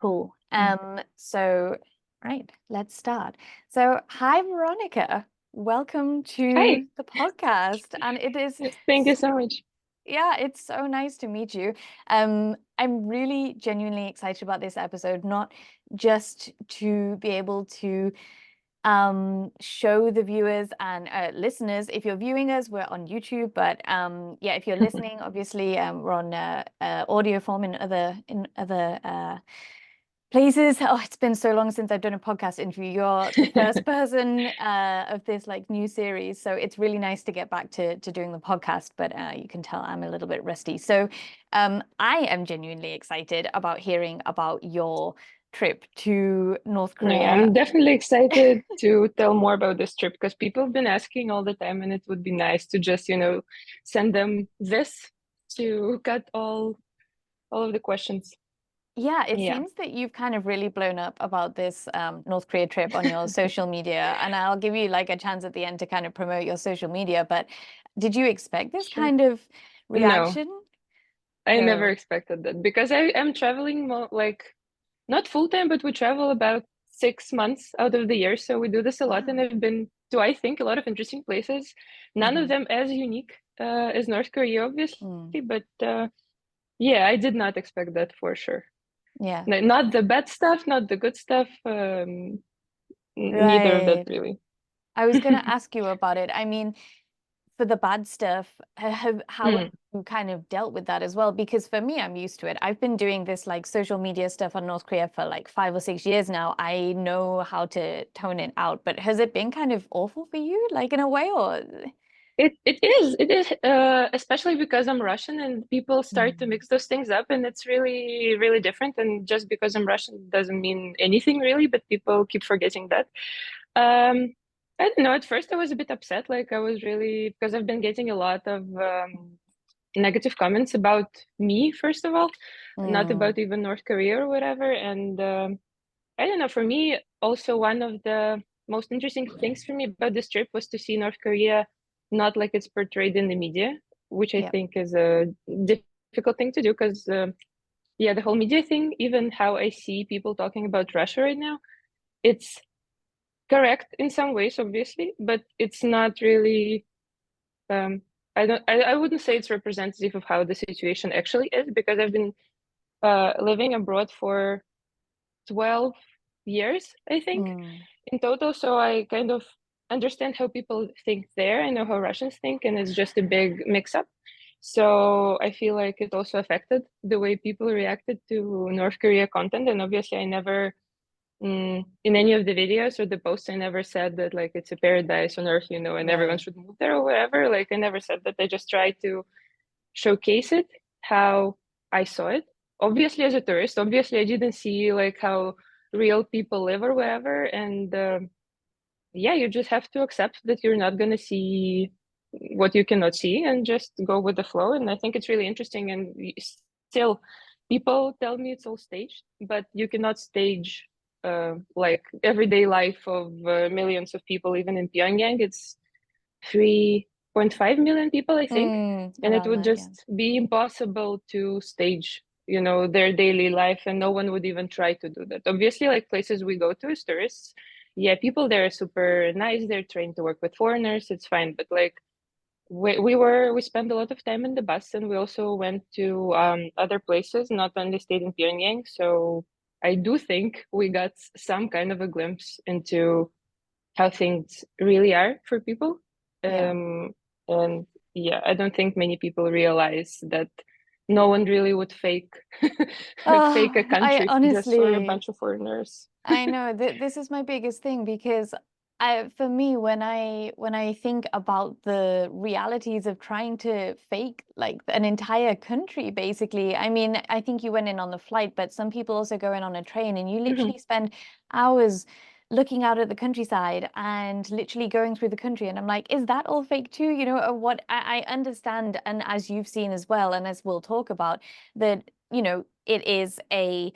Cool. Mm. So right, let's start. So hi Veronika. Welcome Hi. to the podcast. And it is Yes, thank you so much. yeah, it's so nice to meet you. I'm really genuinely excited about this episode, not just to be able to show the viewers and listeners. If you're viewing us, we're on YouTube, but yeah, if you're listening, obviously we're on audio form in other places. Oh, it's been so long since I've done a podcast interview. You're the first person of this like new series, so it's really nice to get back to doing the podcast. But you can tell I'm a little bit rusty. So I am genuinely excited about hearing about your trip to North Yeah, Korea. I'm definitely excited to tell more about this trip because people have been asking all the time, and it would be nice to just, send them this to cut all of the questions. Yeah, it Yeah. seems that you've kind of really blown up about this North Korea trip on your social media, and I'll give you like a chance at the end to kind of promote your social media. But did you expect this Sure. kind of No, reaction? I never So, expected that because I am traveling mo like not full time, but we travel about 6 months out of the year. So we do this a lot, and wow. I've been to, I think, a lot of interesting places. None of Hmm. them as unique as North Korea, obviously, Mm. but yeah, I did not expect that for sure. Yeah, Not the bad stuff, not the good stuff. Neither of that right. really. I was going to ask you about it. I mean, for the bad stuff, how have Mm, you kind of dealt with that as well? Because for me, I'm used to it. I've been doing this like social media stuff on North Korea for like 5 or 6 years now. I know how to tone it out, but has it been kind of awful for you, like in a way, or? it is especially because I'm Russian and people start to Mm. mix those things up, and it's really really different. And just because I'm Russian doesn't mean anything really, but people keep forgetting that. Um, I don't know. At first, I was a bit upset. Like I was really because I've been getting a lot of negative comments about me, first of all, not Mm. about even North Korea or whatever. And I don't know. For me, also one of the most interesting things for me about this trip was to see North Korea not like it's portrayed in the media, which I Yeah. think is a difficult thing to do because, yeah, the whole media thing, even how I see people talking about Russia right now, it's correct in some ways, obviously, but it's not really. Um, I wouldn't say it's representative of how the situation actually is because I've been living abroad for 12 years, I think, Mm. in total. So I kind of understand how people think there. I know how Russians think, and it's just a big mix up. So I feel like it also affected the way people reacted to North Korea content. And obviously, I never, in any of the videos or the posts, I never said that like it's a paradise on earth, and everyone Right. should move there or whatever. Like I never said that. I just tried to showcase it how I saw it. Obviously, as a tourist, obviously I didn't see like how real people live or whatever. And yeah, you just have to accept that you're not going to see what you cannot see and just go with the flow. And I think it's really interesting. And still, people tell me it's all staged, but you cannot stage like everyday life of millions of people, even in Pyongyang. It's 3.5 million people, I think. And it Around would that, yeah. just be impossible to stage, their daily life, and no one would even try to do that. Obviously, like places we go to as tourists, yeah, people there are super nice. They're trained to work with foreigners. It's fine. But like we spent a lot of time in the bus, and we also went to other places, not only stayed in Pyongyang. So I do think we got some kind of a glimpse into how things really are for people. Yeah. Um, and yeah, I don't think many people realize that no one really would fake a I country just for a honestly, bunch of foreigners. I know that this is my biggest thing because for me, when I think about the realities of trying to fake like an entire country, basically, I mean, I think you went in on the flight, but some people also go in on a train and you Mhm, literally spend hours looking out at the countryside and literally going through the country. And I'm like, is that all fake too? Or what I understand, and as you've seen as well, and as we'll talk about, that, it is a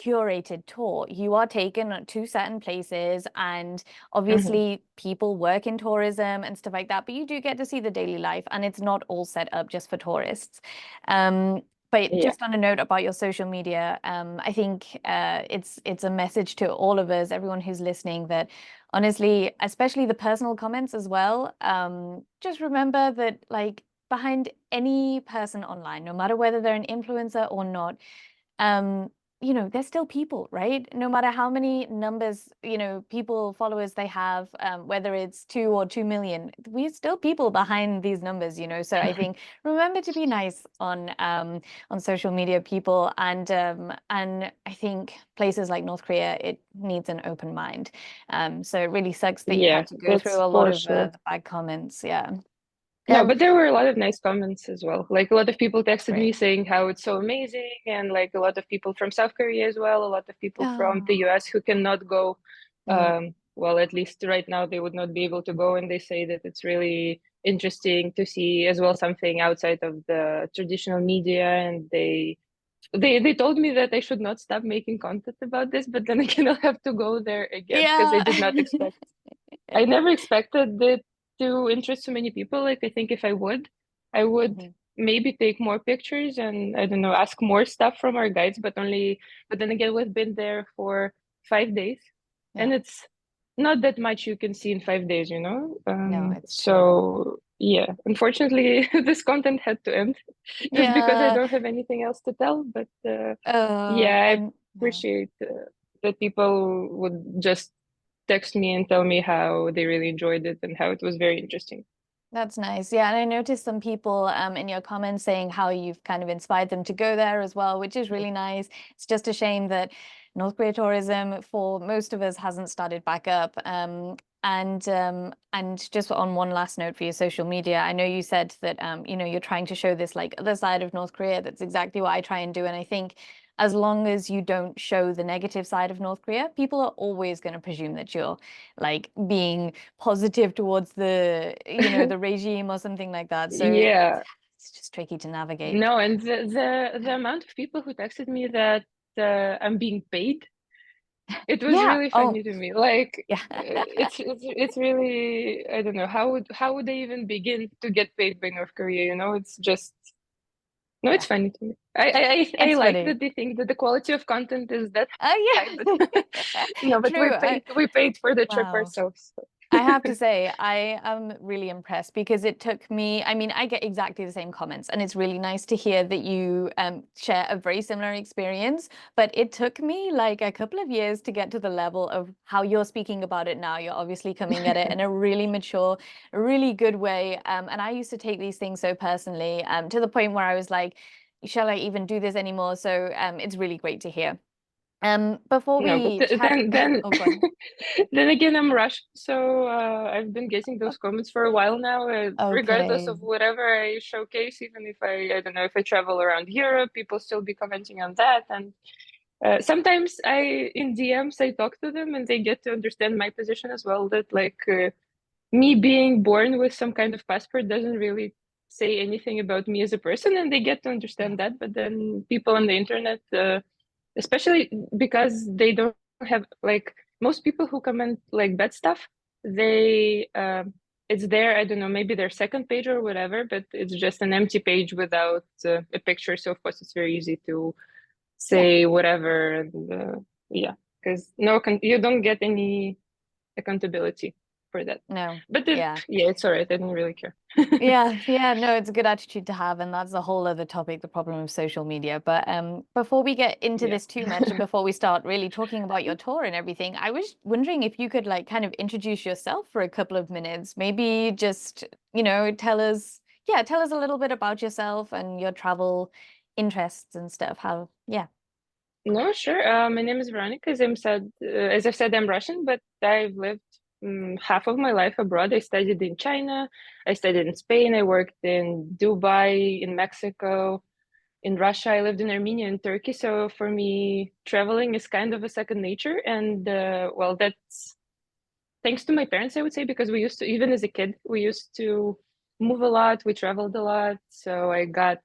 curated tour. You are taken to certain places, and mhm. obviously people work in tourism and stuff like that, but you do get to see the daily life, and it's not all set up just for tourists. Um, But Yeah. just on a note about your social media, I think it's a message to all of us, everyone who's listening, that honestly, especially the personal comments as well, just remember that like behind any person online, no matter whether they're an influencer or not, um, they're still people, right? No matter how many numbers, people, followers they have, whether it's 2 or 2 million, we're still people behind these numbers. So I think remember to be nice on social media, people, and I think places like North Korea, it needs an open mind. So it really sucks that you've Yeah, had to go through that's a lot for of sure. the bad comments. Yeah. No, Um, but there were a lot of nice comments as well. Like a lot of people texted me Great. saying how it's so amazing, and like a lot of people from South Korea as well, a lot of people from the Oh, US who cannot go. mm, Well, at least right now they would not be able to go, and they say that it's really interesting to see as well something outside of the traditional media, and they told me that I should not stop making content about this, but then again I'll have to go there again because I yeah. did not expect. I never expected it to interest so many people. Like I think if I would Mhm. maybe take more pictures and I don't know, ask more stuff from our guides, but then again, we've been there for 5 days Yeah. and it's not that much you can see in 5 days, you know? No, it's true. So yeah, unfortunately, this content had to end just because I Yeah. don't have anything else to tell. But Uh, yeah, I I'm yeah. appreciate that people would just text me and tell me how they really enjoyed it and how it was very interesting. That's nice. Yeah, and I noticed some people in your comments saying how you've kind of inspired them to go there as well, which is really nice. It's just a shame that North Korea tourism for most of us hasn't started back up. And just on one last note for your social media, I know you said that you're trying to show this like other side of North Korea. That's exactly what I try and do. And I think as long as you don't show the negative side of North Korea, people are always going to presume that you're like being positive towards the regime or something like that. So Yeah, it's just tricky to navigate. no, and the amount of people who texted me that I'm being paid, it was Yeah. really Oh, funny to me. Like yeah. it's really I don't know how would they even begin to get paid by North Korea, you know? It's just no, Yeah. it's funny to me. I It's like funny. that they think that the quality of content is that high, but Oh, yeah. no, but True. we paid for the trip Wow. ourselves. I have to say, I am really impressed because it took me, I mean, I get exactly the same comments, and it's really nice to hear that you share a very similar experience. But it took me like a couple of years to get to the level of how you're speaking about it now. You're obviously coming at it in a really mature, really good way. And I used to take these things so personally, to the point where I was like, shall I even do this anymore? So it's really great to hear. Before No, but we chat, then oh, go on. then again, I'm Russian, so I've been getting those comments for a while now. Regardless Okay. of whatever I showcase, even if I don't know if I travel around Europe, people still be commenting on that. And sometimes in DMs I talk to them, and they get to understand my position as well. That like me being born with some kind of passport doesn't really say anything about me as a person, and they get to Yeah. understand that. But then people on the internet. Especially because they don't have like most people who comment like bad stuff they it's there I don't know maybe their second page or whatever but it's just an empty page without a picture so of course it's very easy to Yeah. say whatever and yeah because you don't get any accountability for that No. but Yeah. yeah it's all right I didn't really care. Yeah, yeah, no, it's a good attitude to have, and that's a whole other topic, the problem of social media. But before we get into Yeah. this too much, and before we start really talking about your tour and everything, I was wondering if you could like kind of introduce yourself for a couple of minutes. Maybe just, tell us a little bit about yourself and your travel interests and stuff. How, yeah. No, sure. My name is Veronika. As I've said, I'm Russian, but I've lived half of my life abroad. I studied in China, I studied in Spain, I worked in Dubai, in Mexico, in Russia. I lived in Armenia and Turkey. So for me, traveling is kind of a second nature. And well, that's thanks to my parents, I would say, because we used to, even as a kid, we used to move a lot. We traveled a lot. So I got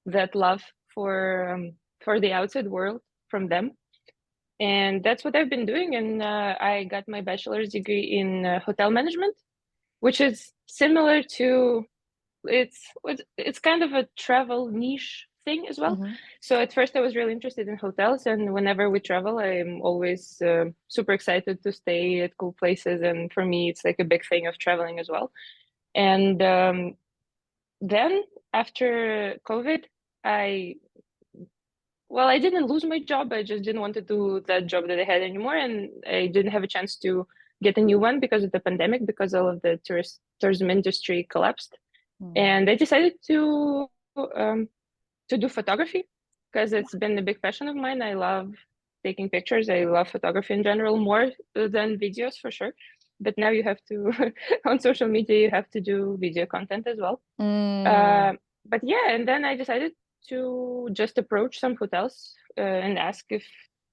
that love for the outside world from them and that's what I've been doing. And I got my bachelor's degree in hotel management, which is similar to it's kind of a travel niche thing as well. Hmm. So at first I was really interested in hotels, and whenever we travel, I'm always super excited to stay at cool places. And for me, it's like a big thing of traveling as well. And then after COVID, I I didn't lose my job. I just didn't want to do that job that I had anymore, and I didn't have a chance to get a new one because of the pandemic, because all of the tourism industry collapsed. Mm. And I decided um, to do photography because it's been a big passion of mine. I love taking pictures. I love photography in general more than videos for sure. But now you have to, on social media, you have to do video content as well. Mm. Uh, but yeah, and then I decided to just approach some hotels and ask if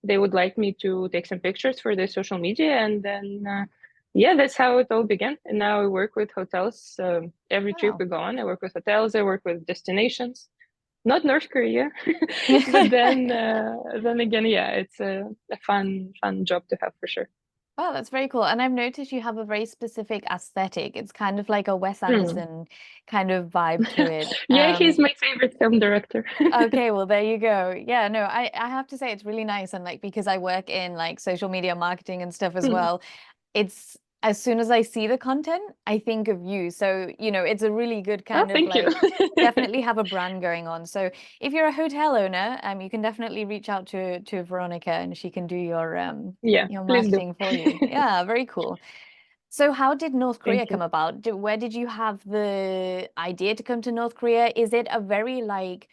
they would like me to take some pictures for their social media. And then, yeah, that's how it all began. And now I work with hotels. Every trip Wow. we go on, I work with hotels, I work with destinations. Not North Korea, but then again, yeah, it's a fun job to have for sure. Wow, that's very cool. And I've noticed you have a very specific aesthetic. It's kind of like a Wes Hmm. Anderson kind of vibe to it. Yeah, he's my favorite film director. Okay, well, there you go. Yeah, no, I have to say it's really nice. And like, because I work in like social media marketing and stuff as Hmm. well, it's as soon as I see the content, I think of you. So, it's a really good Oh, kind of thank you. like definitely have a brand going on. So if you're a hotel owner, you can definitely reach out to Veronika and she can do Yeah, your please do. marketing for you. Yeah, very cool. So how did North Korea Thank come you. about? Where did you have the idea to come to North Korea? Is it a very like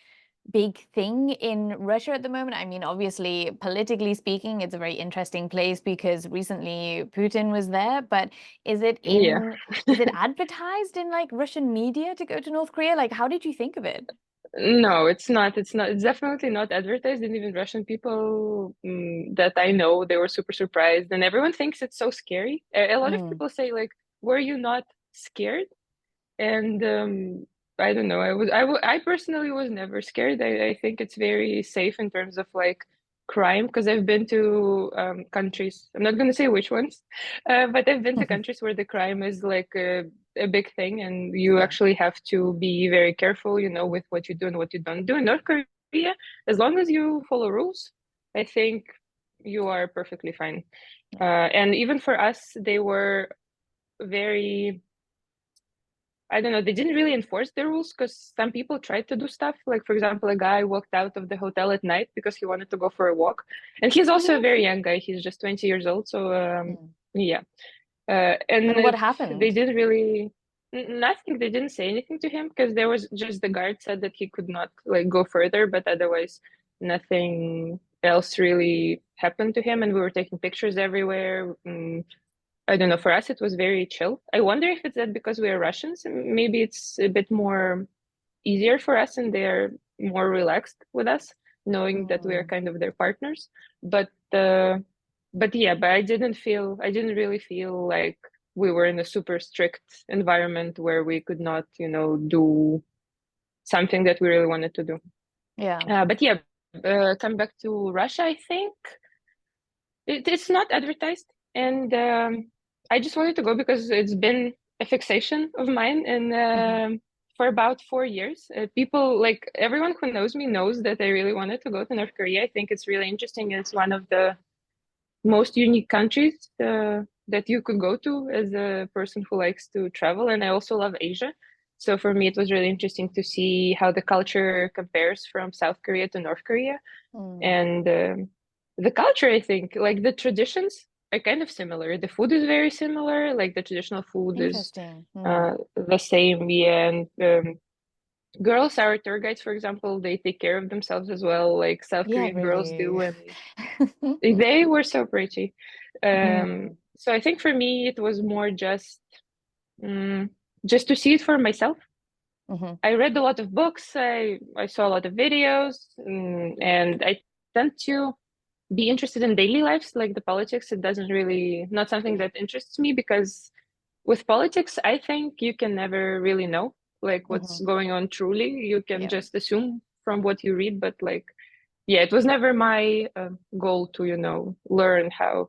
big thing in Russia at the moment? I mean, obviously, politically speaking, it's a very interesting place because recently Putin was there, but is it Yeah. in is it advertised in like Russian media to go to North Korea? Like, how did you think of it? No, it's not. It's not. It's definitely not advertised. And even Russian people that I know, they were super surprised. And everyone thinks it's so scary. A lot of Mm, people say, like, were you not scared? And I don't know. I personally was never scared. I think it's very safe in terms of like crime because I've been to countries. I'm not going to say which ones, but I've been to countries where the crime is like a big thing, and you yeah. actually have to be very careful, with what you do and what you don't do. In North Korea, as long as you follow rules, I think you are perfectly fine. Yeah. And even for us, they were very I don't know, they didn't really enforce the rules because some people tried to do stuff. Like, for example, a guy walked out of the hotel at night because he wanted to go for a walk. And he's also a very young guy. He's just 20 years old. So, Mm. yeah. And And what they happened? didn't really, nothing, they didn't say anything to him because there was just the guard said that he could not like go further, but otherwise nothing else really happened to him. And we were taking pictures everywhere. I don't know. For us, it was very chill. I wonder if it's that because we are Russians, maybe it's a bit more easier for us and they're more relaxed with us, knowing that we are Mm. kind of their partners. But yeah, but I didn't really feel like we were in a super strict environment where we could not, do something that we really wanted to do. Yeah. But yeah, coming back to Russia, I think it's not advertised, and I just wanted to go because it's been a fixation of mine, and Hmm. for about 4 years, people like everyone who knows me knows that I really wanted to go to North Korea. I think it's really interesting. It's one of the most unique countries that you could go to as a person who likes to travel, and I also love Asia. So for me, it was really interesting to see how the culture compares from South Korea to North Korea Mm. and the culture, I think, like the traditions are kind of similar. The food is very similar. Like the traditional food is Interesting. Mm. the same. Yeah, and girls, our tour guides, for example, they take care of themselves as well, like South Yeah, Korean girls really. do, and they were so pretty. Mm. So I think for me, it was more um, just to see it for myself. Hmm. I read a lot of books. I saw a lot of videos, and I tend to be interested in daily lives, like the politics. It doesn't really, not something that interests me because with politics, I think you can never really know like what's Hmm. going on truly. You can Yeah. just assume from what you read, but like, yeah, it was never my goal to, learn how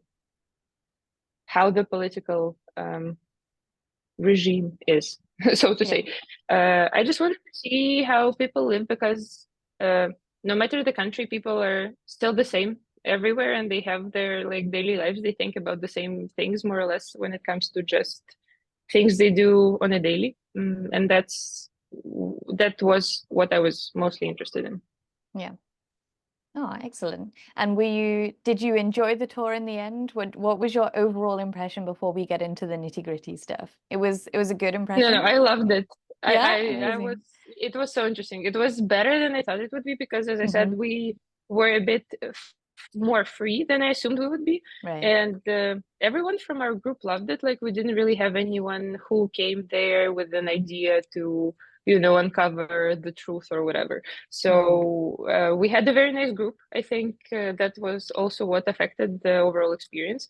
the political regime is, so to Yeah. say. I just wanted to see how people live because no matter the country, people are still the same everywhere, and they have their like daily lives. They think about the same things more or less when it comes to just things they do on a daily. And that was what I was mostly interested in. Yeah. Oh, excellent. And did you enjoy the tour in the end? What was your overall impression before we get into the nitty-gritty stuff? It was a good No, impression? I loved it. Yeah, I was, amazing. it was so interesting. It was better than I thought it would be because, as I said, Hmm. we were a bit more free than I assumed we would be. Right. And everyone from our group loved it. Like, we didn't really have anyone who came there with an idea to, uncover the truth or whatever. Mm. So we had a very nice group. I think that was also what affected the overall experience.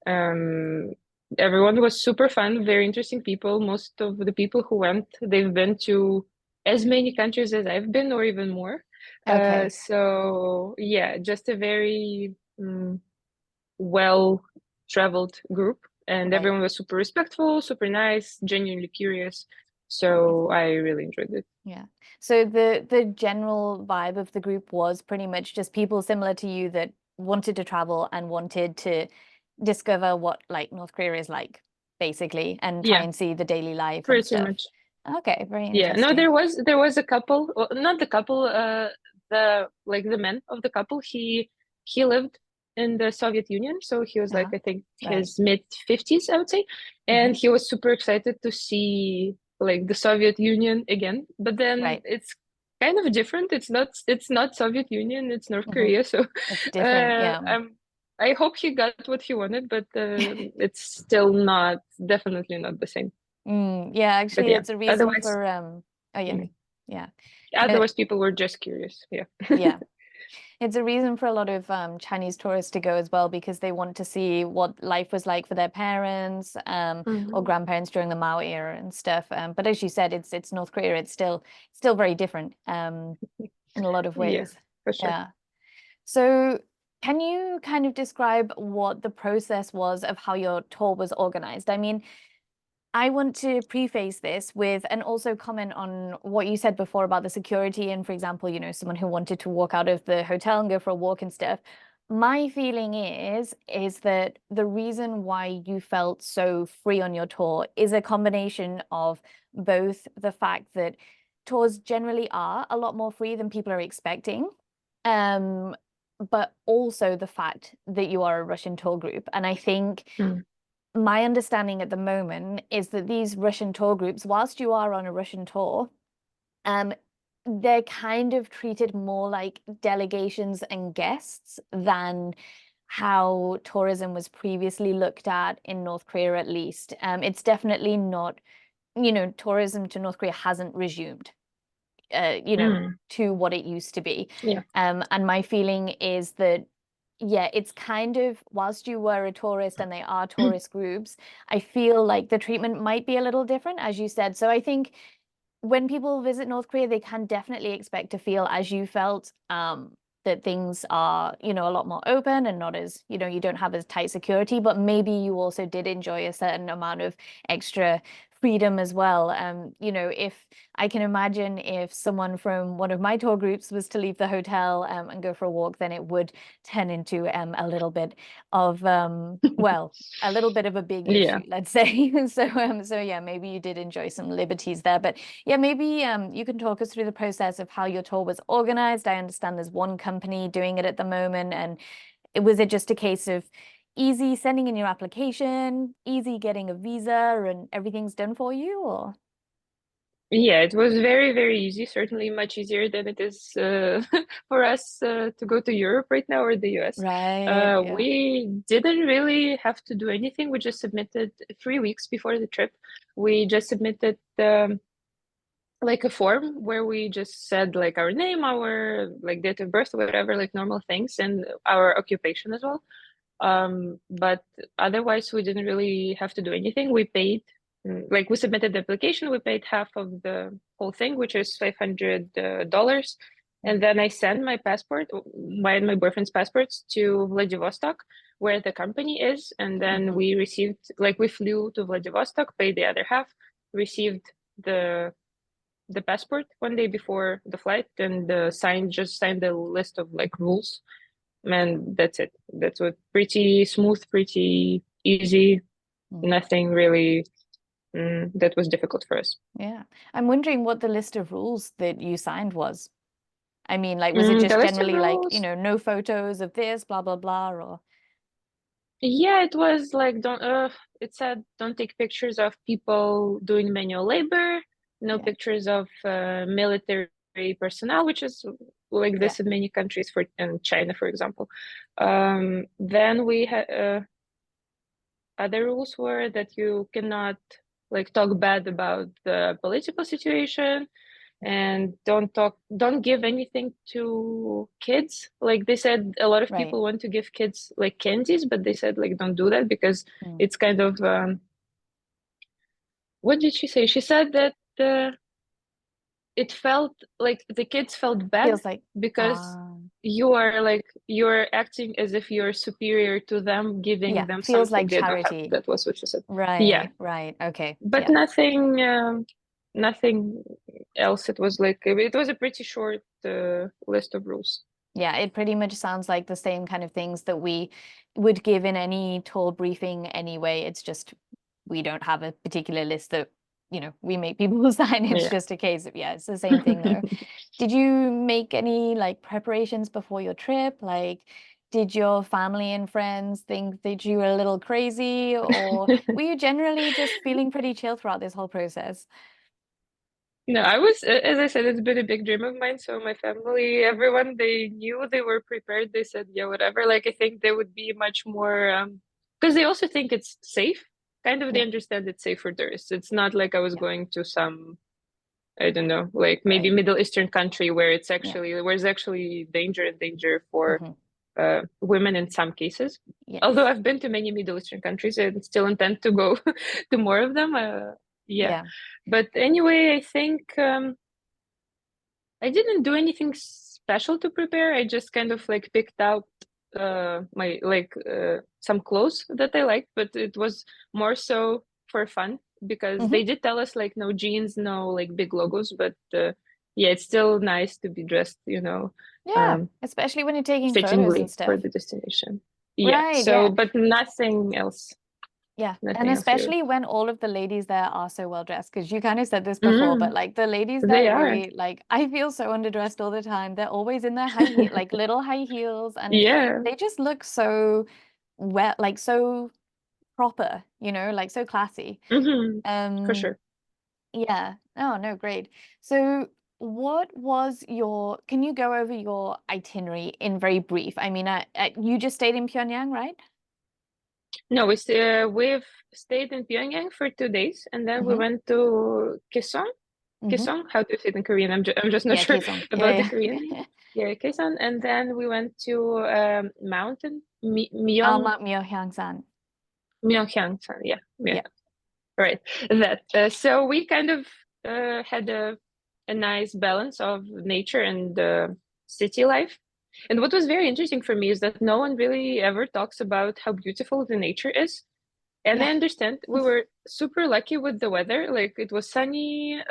Um, Everyone was super fun, very interesting people. Most of the people who went, they've been to as many countries as I've been, or even more. Okay, So yeah, just a very well traveled group, and right. everyone was super respectful, super nice, genuinely curious. So Amazing. I really enjoyed it. Yeah. So the general vibe of the group was pretty much just people similar to you that wanted to travel and wanted to discover what like North Korea is like, basically, and try Yeah, and see the daily life and pretty stuff. much. Okay, very Yeah, no, interesting. there was a couple, well, not the couple, the man of the couple, he lived in the Soviet Union, so he was like, Uh-huh. I think Right. his mid 50s, I would say, Hmm. and he was super excited to see like the Soviet Union again. But then Right. it's kind of different. It's not Soviet Union, it's North Hmm. Korea. So It's different. Yeah. I hope he got what he wanted, but it's still not, definitely not the same. Yeah, But actually yeah, it's a reason otherwise. for oh yeah. mm, Yeah. No, Otherwise, people were just curious. Yeah. yeah. It's a reason for a lot of Chinese tourists to go as well because they want to see what life was like for their parents or Mhm. grandparents during the Mao era and stuff. But as you said, it's North Korea. It's still very different in a lot of Yeah, ways. for sure. Yeah. So can you kind of describe what the process was of how your tour was organized? I mean, I want to preface this with and also comment on what you said before about the security and, for example, someone who wanted to walk out of the hotel and go for a walk and stuff. My feeling is that the reason why you felt so free on your tour is a combination of both the fact that tours generally are a lot more free than people are expecting, um, but also the fact that you are a Russian tour group. And I think Mm. my understanding at the moment is that these Russian tour groups, whilst you are on a Russian tour, um, they're kind of treated more like delegations and guests than how tourism was previously looked at in North Korea, at least. It's definitely not, tourism to North Korea hasn't resumed, Mm. to what it used to be. Yeah. And my feeling is that, yeah, it's kind of, whilst you were a tourist and they are tourist groups, I feel like the treatment might be a little different, as you said. So I think when people visit North Korea, they can definitely expect to feel as you felt, that things are, a lot more open and not as, you don't have as tight security, but maybe you also did enjoy a certain amount of extra freedom as well. If I can imagine if someone from one of my tour groups was to leave the hotel, and go for a walk, then it would turn into a little bit of well, a little bit of a big Yeah. issue, let's say. So yeah, maybe you did enjoy some liberties there, but yeah, maybe you can talk us through the process of how your tour was organized. I understand there's one company doing it at the moment, and was it just a case of easy sending in your application, easy getting a visa, and everything's done for you, or? Yeah, it was very, very easy, certainly much easier than it is for us to go to Europe right now or the US. Right, yeah. We didn't really have to do anything. We just submitted 3 weeks before the trip. We just submitted like a form where we just said like our name, our like date of birth, whatever, like normal things, and our occupation as well. But otherwise, we didn't really have to do anything. We paid, like we submitted the application, we paid half of the whole thing, which is $500. And then I sent my passport, my boyfriend's passports to Vladivostok, where the company is. And then Hmm. we received, like we flew to Vladivostok, paid the other half, received the the passport one day before the flight and just signed the list of like rules, and that's it. That's what pretty smooth, pretty easy. Mm. Nothing really that was difficult for us. Yeah. I'm wondering what the list of rules that you signed was. I mean, like, was it The just list of generally like, rules, no photos of this, blah, blah, blah, or yeah, it was like don't. It said don't take pictures of people doing manual labor, no yeah, pictures of military personnel, which is like yeah, this in many countries, for in China, for example. Then we had other rules were that you cannot like talk bad about the political situation and don't give anything to kids. Like they said a lot of right. people want to give kids like candies, but they said like don't do that because Mm. it's kind of what did she say? She said that it felt like the kids felt bad Feels like, because you're acting as if you're superior to them, giving yeah, them feels something like they don't have. charity. That was what she said. Yeah, Right, right. Okay. but Yeah. nothing else. It was like it was a pretty short list of rules. Yeah, it pretty much sounds like the same kind of things that we would give in any tour briefing anyway. It's just we don't have a particular list that, we make people sign. It's Yeah. just a case of, yeah, it's the same thing though. Did you make any like preparations before your trip? Like, did your family and friends think that you were a little crazy, or were you generally just feeling pretty chill throughout this whole process? No, I was, as I said, it's been a big dream of mine. So my family, everyone, they knew, they were prepared. They said, yeah, whatever. Like, I think they would be much more, because they also think it's safe. Kind of, they Yeah, understand it's safe for tourists. It's not like I was yeah, going to some, I don't know, like maybe right. Middle Eastern country Yeah. where it's actually danger for Hmm. women in some cases. Although Yes. I've been to many Middle Eastern countries and still intend to go to more of them. Yeah. Yeah. But anyway, I think I didn't do anything special to prepare. I just kind of like picked out my like some clothes that I liked, but it was more so for fun because Hmm. they did tell us like no jeans, no like big logos, but yeah, it's still nice to be dressed, Yeah, um, especially when you're taking photos and fittingly for stuff. the destination. Yeah. Right, So, yeah. but nothing else. Yeah, and Nothing else really. especially when all of the ladies there are so well dressed, because you kind of said this before, but Mm, like the ladies they there are. really, like, I feel so underdressed all the time. They're always in their high heel, like little high heels, and Yeah. they just look so well, like so proper, like so classy. For Um, sure. yeah. Oh no, great. So can you go over your itinerary in very brief? I mean, you just stayed in Pyongyang, right? No, we've stayed in Pyongyang for 2 days, and then we Mm-hmm. went to Kaesong. Mm-hmm. Kaesong, how do you say it in Korean? I'm just not Yeah, sure Kaesong. about the Yeah, Korean name. yeah. Yeah, Kaesong, and then we went to mountain Mount Myeongsan. Myeonghyang. Yeah, yeah, Yeah. right. That. So we kind of had a nice balance of nature and city life. And what was very interesting for me is that no one really ever talks about how beautiful the nature is. And I Yeah. understand we were super lucky with the weather. Like it was sunny,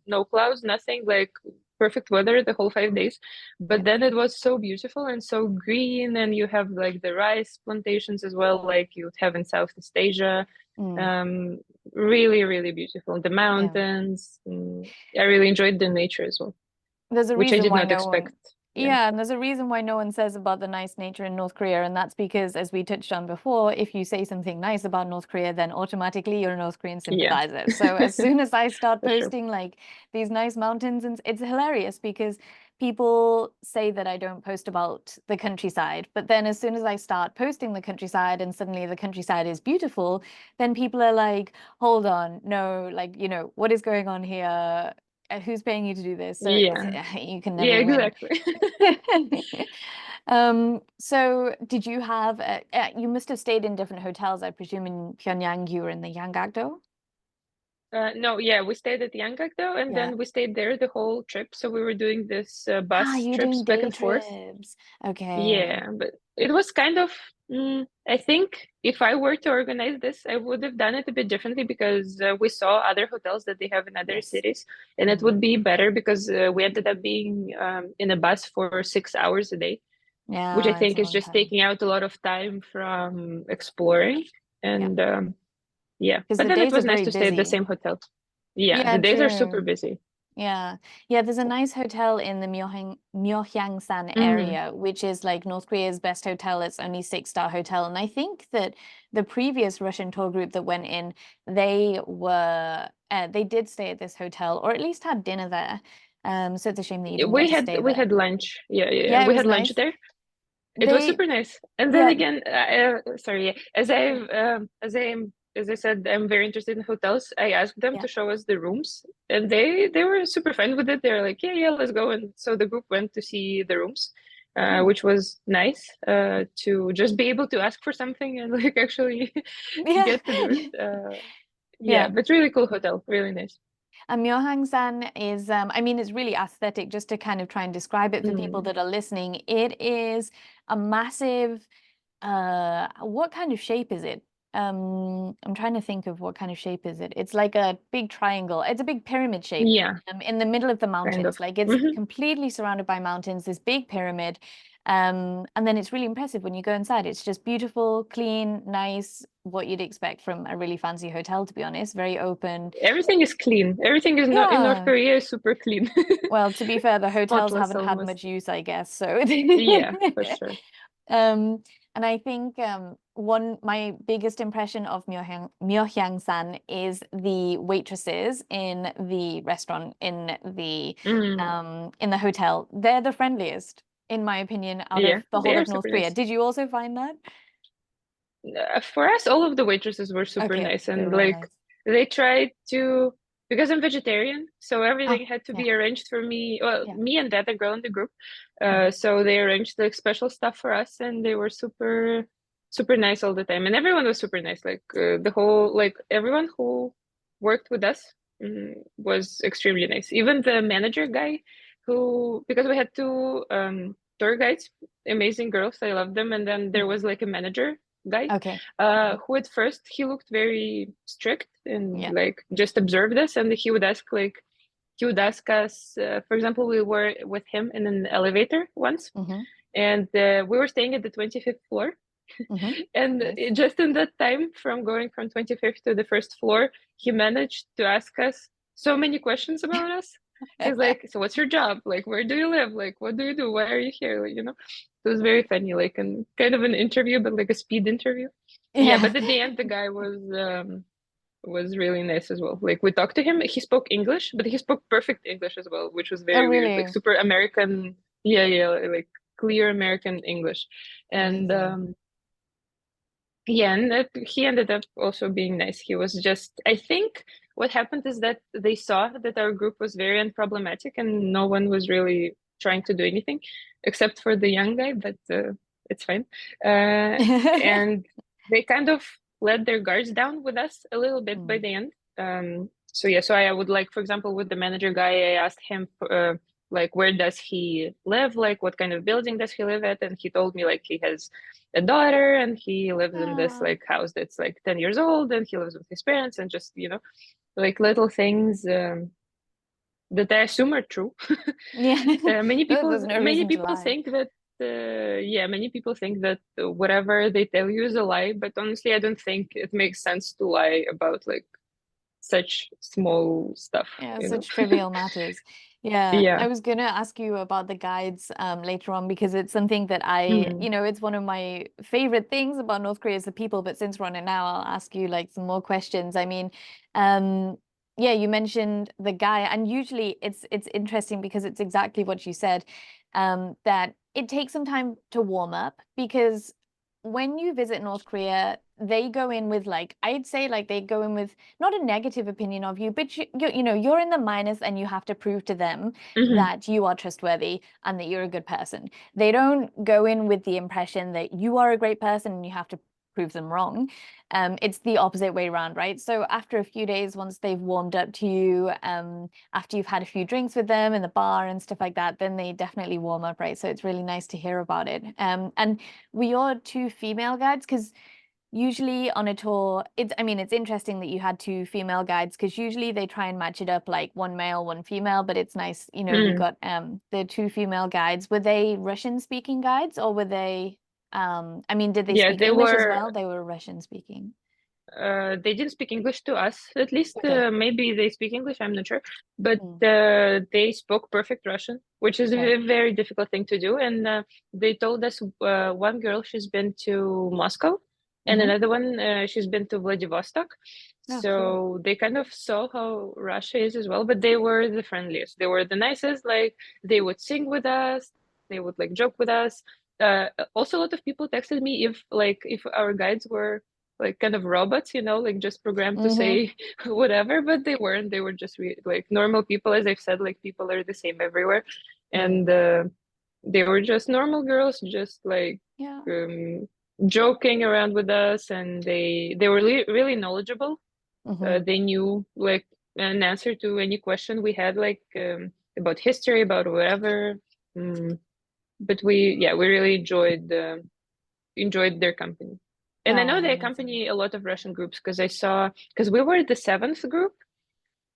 no clouds, nothing, like perfect weather the whole 5 days. Yeah. But then it was so beautiful and so green, and you have like the rice plantations as well, like you would have in Southeast Asia. Mm, Um, Really, really beautiful. The yeah. mountains. I really enjoyed the nature as well, There's a which I reason did why not no expect. one, Yeah. yeah, and there's a reason why no one says about the nice nature in North Korea, and that's because, as we touched on before, if you say something nice about North Korea, then automatically you're a North Korean Yeah, sympathizer. So as soon as I start for sure. posting like these nice mountains, and it's hilarious because people say that I don't post about the countryside, but then as soon as I start posting the countryside and suddenly the countryside is beautiful, then people are like, hold on, no, like, what is going on here? Who's paying you to do this? So it's Yeah, you can yeah, never win. exactly. So did you have you must have stayed in different hotels, I presume in Pyongyang you were in the Yanggakdo? No, yeah, we stayed at Yanggak though, and Yeah. then we stayed there the whole trip. So we were doing this Ah, bus you're trips doing back day and forth. trips. Okay. Yeah, but it was kind of, I think if I were to organize this, I would have done it a bit differently because we saw other hotels that they have in other Yes. cities, and it Mm. would be better because we ended up being in a bus for 6 hours a day, which I Yeah, it's think a is long just time. taking out a lot of time from exploring. Yeah. And yeah, Because but the then it days are was nice very to stay at the busy. same hotel. Yeah, the Yeah, days are super true. busy. Yeah. Yeah, there's a nice hotel in the Myeongsan Mm, area, which is like North Korea's best hotel. It's only 6-star hotel. And I think that the previous Russian tour group that went in, they did stay at this hotel or at least had dinner there. So it's a shame that you didn't get to stay we there. had lunch. Yeah, yeah, yeah. Yeah, it We was had lunch nice. there. It was They, super nice. And then yeah, again, sorry, yeah, as I said, I'm very interested in hotels. I asked them yeah. to show us the rooms, and they were super fine with it. They're like, yeah, yeah, let's go. And so the group went to see the rooms, Hmm. which was nice, to just be able to ask for something and like actually Yeah. get to do it. Yeah, Yeah. but really cool hotel, really nice. And Myohangsan is, I mean, it's really aesthetic, just to kind of try and describe it for people Mm. that are listening. It is a massive, what kind of shape is it? I'm trying to think of what kind of shape is it. It's like a big triangle. It's a big pyramid shape, Yeah, in the middle of the kind of. mountains. Like it's Hmm. completely surrounded by mountains, this big pyramid. And then it's really impressive when you go inside. It's just beautiful, clean, nice, what you'd expect from a really fancy hotel, to be honest. Very open. Everything is clean. Everything is not in North Yeah. Korea is super clean. Well, to be fair, the hotels Spotless haven't had almost. much use, I guess. So, Yeah, for sure. um, and I think my biggest impression of Myeongsan is the waitresses in the restaurant Mm, in the hotel. They're the friendliest, in my opinion, out yeah, of the they whole are of North super Korea. nice. Did you also find that? For us, all of the waitresses were super Okay, nice, they're and really like nice. they tried to, because I'm vegetarian, so Oh, everything had to yeah, be arranged for me. Well, yeah. me and the other girl in the group. Mhm. So they arranged like special stuff for us, and they were super, super nice all the time, and everyone was super nice. Like the whole, like everyone who worked with us, was extremely nice. Even the manager guy, who, because we had two tour guides, amazing girls, I love them, and then there Mhm. was like a manager guy, Okay. Mhm. who at first he looked very strict and Yeah. like just observed us, and he would ask us, for example, we were with him in an elevator once, Hmm. and we were staying at the 25th floor, Hmm. and Nice. just in that time from going from 25th to the first floor, he managed to ask us so many questions about us. He's like, so what's your job? Like, where do you live? Like, what do you do? Why are you here? Like, it was very funny, like, and kind of an interview, but like a speed interview. Yeah, Yeah. but at the end, the guy was really nice as well. Like, we talked to him. He spoke English, but he spoke perfect English as well, which was Oh, very weird. Like, really? super American. Yeah, yeah, like clear American English. And Amazing. yeah, and he ended up also being nice. He was just, I think what happened is that they saw that our group was very unproblematic and no one was really trying to do anything except for the young guy, but it's fine. Uh, and they kind of let their guards down with us a little bit by Mm. the end. So yeah, so I would like, for example, with the manager guy, I asked him, like, where does he live? Like, what kind of building does he live at? And he told me like he has a daughter and he lives in this Ah, like house that's like 10 years old and he lives with his parents and just like little things, that I assume are true. yeah. Many There's people no many reason to people lie. think that yeah, many people think that whatever they tell you is a lie, but honestly I don't think it makes sense to lie about like such small stuff, Yeah, you know. such trivial matters. Yeah, Yeah. I was gonna ask you about the guides later on because it's something that Mm. it's one of my favorite things about North Korea is the people, but since we're on it now, I'll ask you like some more questions. I mean, um, yeah, you mentioned the guy, and usually it's interesting because it's exactly what you said, that it takes some time to warm up because when you visit North Korea, they go in with like I'd say like they go in with not a negative opinion of you, but you're in the minus and you have to prove to them Hmm. that you are trustworthy and that you're a good person. They don't go in with the impression that you are a great person and you have to prove them wrong. It's the opposite way around, right? So after a few days, once they've warmed up to you, after you've had a few drinks with them in the bar and stuff like that, then they definitely warm up, right? So it's really nice to hear about it. And were your two female guides? Because usually on a tour, I mean, it's interesting that you had two female guides because usually they try and match it up like one male, one female, but it's nice, you know, you Mm. got the two female guides. Were they Russian speaking guides or were they I mean, did they Yeah, speak they English as were. well? They were Russian speaking. They didn't speak English to us, at least. Okay. Maybe they speak English, I'm not sure. But Mm, they spoke perfect Russian, which is okay. a very difficult thing to do. And they told us one girl, she's been to Moscow, and Mm-hmm. another one, she's been to Vladivostok. Oh, cool. So they kind of saw how Russia is as well, but they were the friendliest. They were the nicest. Like they would sing with us, they would like joke with us. Also, a lot of people texted me if our guides were like kind of robots, like just programmed to Mm-hmm. say whatever, but they weren't. They were just like normal people, as I've said, like people are the same everywhere. Mm. And they were just normal girls, just like Yeah. um, joking around with us, and they were really knowledgeable. Mm-hmm. They knew like an answer to any question we had, like about history, about whatever. Mm, but we really enjoyed their company. And I Oh, know they amazing. accompany a lot of Russian groups because we were the seventh group.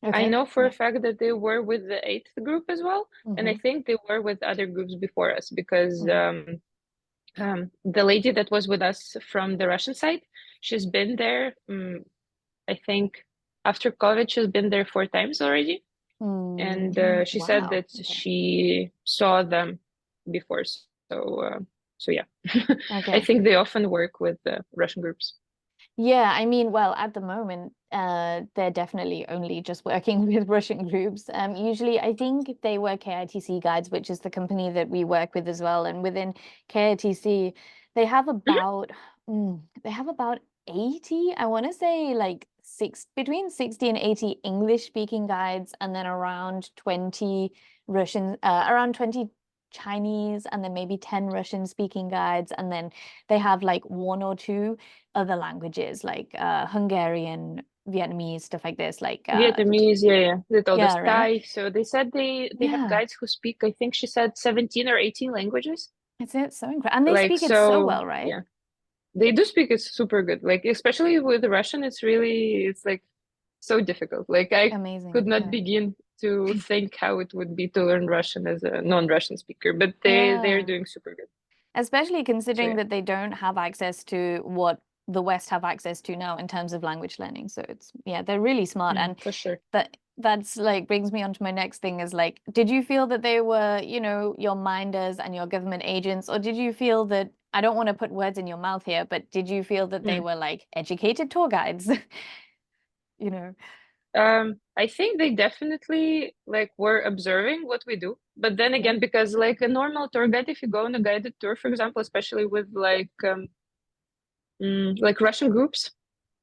I Okay. know for a Yeah. fact that they were with the eighth group as well. And I Mm-hmm. think they were with other groups before us because Mm-hmm. the lady that was with us from the Russian side, she's been there, I think after COVID, she's been there 4 times already. And Mm. she said Wow. that Okay. she saw them before. So yeah, I Okay. think they often work with Russian groups. Yeah, I mean, well, at the moment, they're definitely only just working with Russian groups. Usually, I think they were KITC guides, which is the company that we work with as well. And within KITC, they have Mhm. about they have about 80, I want to say like between 60 and 80 English speaking guides, and then around 20 around 20 Chinese, and then maybe 10 Russian speaking guides, and then they have like one or two other languages like Hungarian, Vietnamese, stuff like this. Like Vietnamese, yeah. They told us yeah, right? Thai. So they said they have Yeah, guides who speak, I think she said 17 or 18 languages. it's so incredible, and they Like, speak it so so well, right? yeah. They do speak it super good. Like, especially with Russian, it's like so difficult. Like, I could Amazing. not Yeah, begin to think how it would be to learn Russian as a non-Russian speaker, but they're yeah. doing super good. Especially So considering yeah. that they don't have access to what the West have access to now in terms of language learning. So it's yeah, they're really smart. And For sure. that's like brings me on to my next thing is like, did you feel that they were, your minders and your government agents, or did you feel that I don't want to put words in your mouth here, but did you feel that they Mm. were like educated tour guides? You know? I think they definitely like were observing what we do. But then Yeah. again, because like a normal tour guide, if you go on a guided tour, for example, especially with like Russian groups,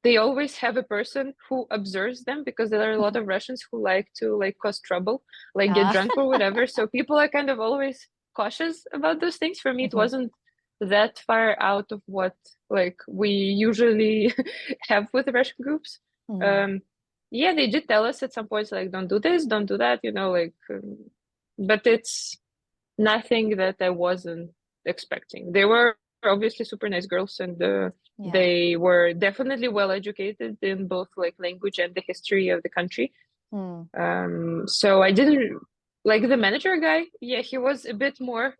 they always have a person who observes them because there are a lot of Russians who like to like cause trouble, like get Ah. drunk or whatever. So people are kind of always cautious about those things. For me, it Mhm. wasn't that far out of what like we usually have with Russian groups. Mm. Um, yeah, they did tell us at some points like don't do this, don't do that, but it's nothing that I wasn't expecting. They were obviously super nice girls, and Yeah. they were definitely well educated in both like language and the history of the country. Mm. So I didn't like the manager guy. Yeah, he was a bit more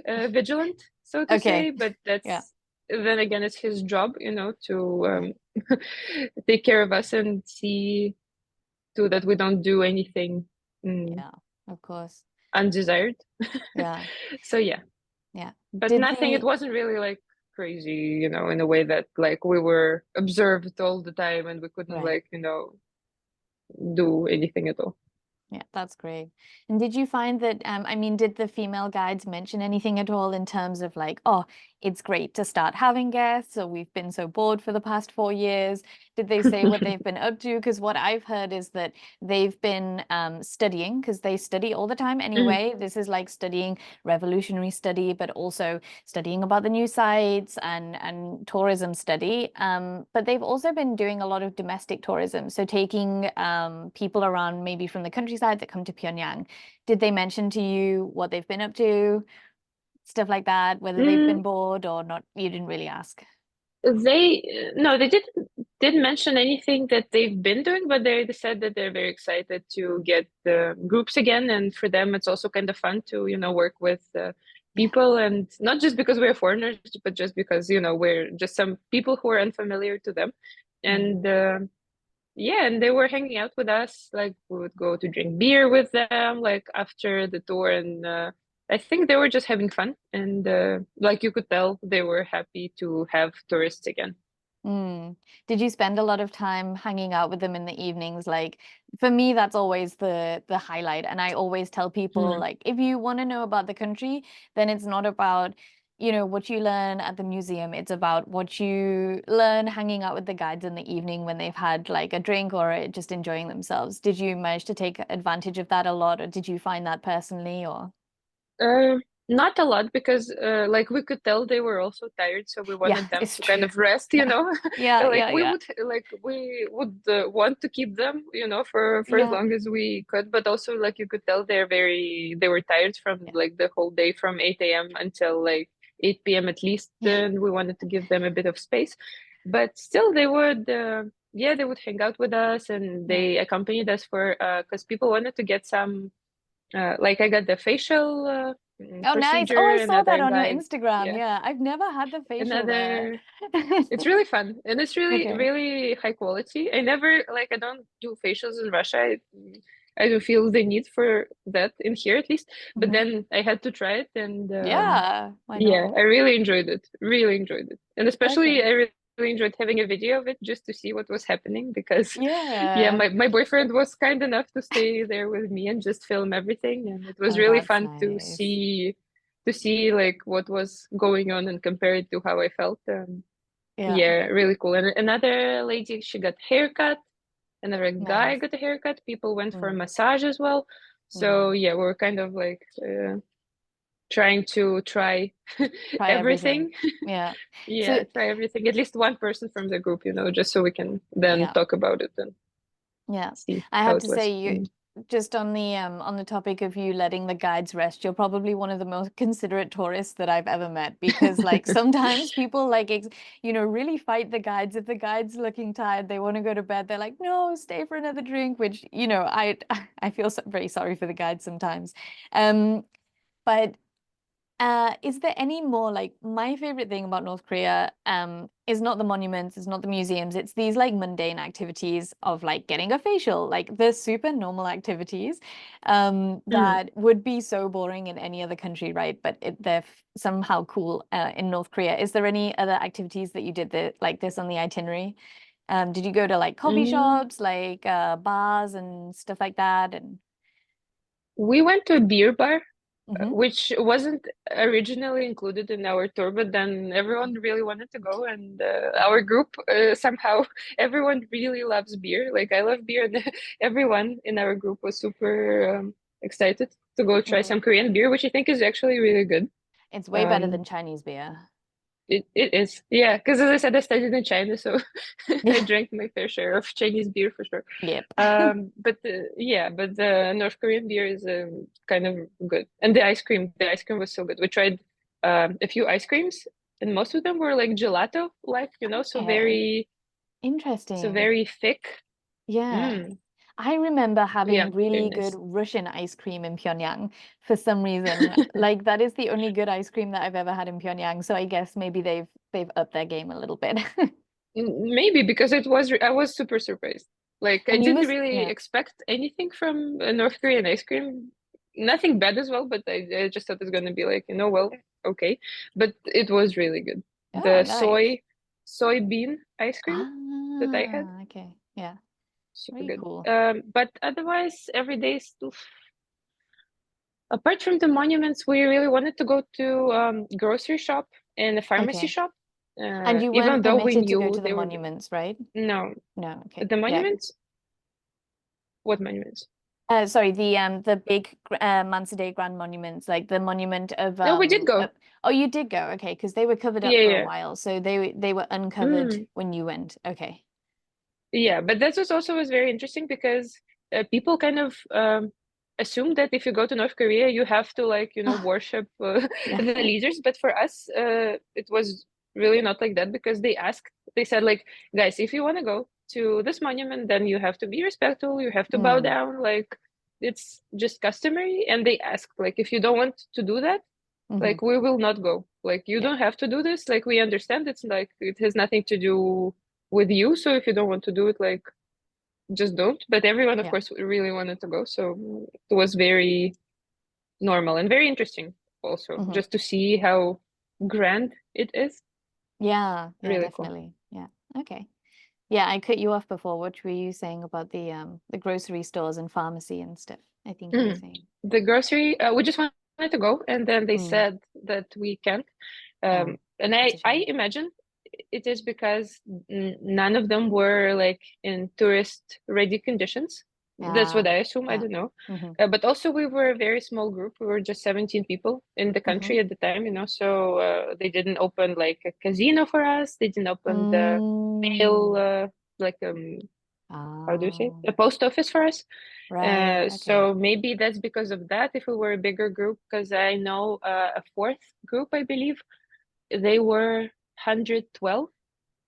vigilant, so to say, Okay. but Yeah. that's then again, it's his job, to Yeah. take care of us and see to that we don't do anything mm, Yeah. Of course. undesired. Yeah. So yeah. Yeah. But Did nothing, it the wasn't really like crazy, in a way that like we were observed all the time and we couldn't right. like, do anything at all. Yeah, that's great. And did you find that, I mean, did the female guides mention anything at all in terms of like, oh, it's great to start having guests, or we've been so bored for the past 4 years? Did they say what they've been up to? Because what I've heard is that they've been studying, because they study all the time Mhm. anyway. This is like studying revolutionary study, but also studying about the new sites and tourism study. But they've also been doing a lot of domestic tourism, so taking people around maybe from the countryside that come to Pyongyang. Did they mention to you what they've been up to, stuff like that, whether they've Mm, been bored or not? You didn't really ask. they no, they didn't mention anything that they've been doing, but they said that they're very excited to get the groups again, and for them it's also kind of fun to work with Yeah. people, and not just because we're foreigners, but just because we're just some people who are unfamiliar to them, Mm. and yeah, and they were hanging out with us. Like we would go to drink beer with them, like after the tour, and I think they were just having fun. And like you could tell, they were happy to have tourists again. Mm. Did you spend a lot of time hanging out with them in the evenings? Like for me, that's always the highlight. And I always tell people Mm. like if you want to know about the country, then it's not about, what you learn at the museum. It's about what you learn hanging out with the guides in the evening when they've had like a drink or just enjoying themselves. Did you manage to take advantage of that a lot, or did you find that personally or Uh, Not a lot because like we could tell they were also tired, so we yeah, wanted them it's to true. kind of rest, Yeah. Yeah, Like yeah, yeah. we would want to keep them, for as Yeah. long as we could, but also like you could tell they were tired from Yeah. like the whole day from 8 a.m. until like 8 p.m. at least, Yeah. and we wanted to give them a bit of space. But still they would yeah, they would hang out with us, and Yeah. they accompanied us for because people wanted to get some like I got the facial Oh, nice. Oh, procedure. I saw that Another on your guy, Instagram. yeah, Yeah, I've never had the facial there. another. It's really fun and it's really, Okay. really high quality. I never like I don't do facials in Russia. I don't feel the need for that in here at least. But Hmm. then I had to try it, and Yeah, why yeah, not? I really enjoyed it. Really enjoyed it. And especially Okay. I really enjoyed having a video of it just to see what was happening because yeah, Yeah. my boyfriend was kind enough to stay there with me and just film everything, and it was Oh, really that's fun nice. to see like what was going on and compare it to how I felt. Yeah, Yeah, really cool. And another lady, she got haircut. Another guy nice. got a haircut. People went for a Mm, massage as well. So yeah. yeah, we're kind of like trying to try Try everything. everything. Yeah. So, Yeah, try everything. At least one person from the group, just so we can then yeah. talk about it and Yeah, see I how have it to was. say you Mm. just on the topic of you letting the guides rest, you're probably one of the most considerate tourists that I've ever met because like sometimes people like really fight the guides. If the guide's looking tired, they want to go to bed. They're like, "No, stay for another drink," which, I feel very sorry for the guides sometimes. But is there any more like my favorite thing about North Korea is not the monuments, it's not the museums, it's these like mundane activities of like getting a facial, like the super normal activities Mm. that would be so boring in any other country, right? But they're somehow cool in North Korea. Is there any other activities that you did that like this on the itinerary? Did you go to like coffee Mm. shops, like bars and stuff like that? And We went to a beer bar, hmm which wasn't originally included in our tour, but then everyone really wanted to go, and our group somehow everyone really loves beer. Like I love beer, and everyone in our group was super excited to go try mm. some Korean beer, which I think is actually really good. It's way better than Um, Chinese beer. it is, yeah, because as I said, I studied in China, so I Yeah. drank my fair share of Chinese beer for sure. Yep. But yeah, but the North Korean beer is kind of good, and the ice cream was so good. We tried a few ice creams, and most of them were like gelato, like Okay. so Interesting. very thick. Yeah. Mm, I remember yeah, having very really good nice. Russian ice cream in Pyongyang for some reason. Like that is the only good ice cream that I've ever had in Pyongyang. So I guess maybe they've upped their game a little bit. Maybe because I was super surprised. Like I And you didn't must, really yeah. expect anything from a North Korean ice cream. Nothing bad as well, but I just thought it's gonna be like, well, okay. But it was really good. Oh, The nice. soybean ice cream that I had, Ah, okay. Yeah. super Very good. cool. But otherwise, every day still. Apart from the monuments, we really wanted to go to grocery shop and a pharmacy Okay. shop. And you Even weren't though we permitted to go knew to the they were monuments, right? no, No, okay. the Yeah. monuments. What monuments? Sorry, the big Mansa Day Grand monuments, like the monument of No, we did go. oh, you did go, okay, because they were covered up Yeah, for a yeah. while, so they were uncovered Mm. when you went. Okay. Yeah, but that was very interesting because people kind of assume that if you go to North Korea, you have to like, worship Yeah. the leaders. But for us, it was really not like that because they said like, guys, if you want to go to this monument, then you have to be respectful, you have to bow Mm, down, like it's just customary. And they asked like, if you don't want to do that, hmm. like we will not go. Like you Yeah. don't have to do this. Like we understand it's like it has nothing to do with you. So if you don't want to do it, like just don't. But everyone, of Yeah. course, really wanted to go. So it was very normal and very interesting also, Hmm. just to see how grand it is. Yeah, yeah, Really cool. definitely. Yeah. Okay. Yeah, I cut you off before. What were you saying about the grocery stores and pharmacy and stuff? I think you were Mhm. saying. The grocery, we just wanted to go, and then they Mm. said that we can't. Oh, And that's a I shame. imagine it is because none of them were like in tourist ready conditions. That's what Ah, I assume. I yeah. don't know. Hmm. But also, we were a very small group. We were just 17 people in the Hmm. country at the time, so they didn't open like a casino for us. They didn't open the mail, Mm. like how do you say it? Oh, A post office for us. right. Okay. So maybe that's because of that. If we were a bigger group, because I know a fourth group, I believe they were 112.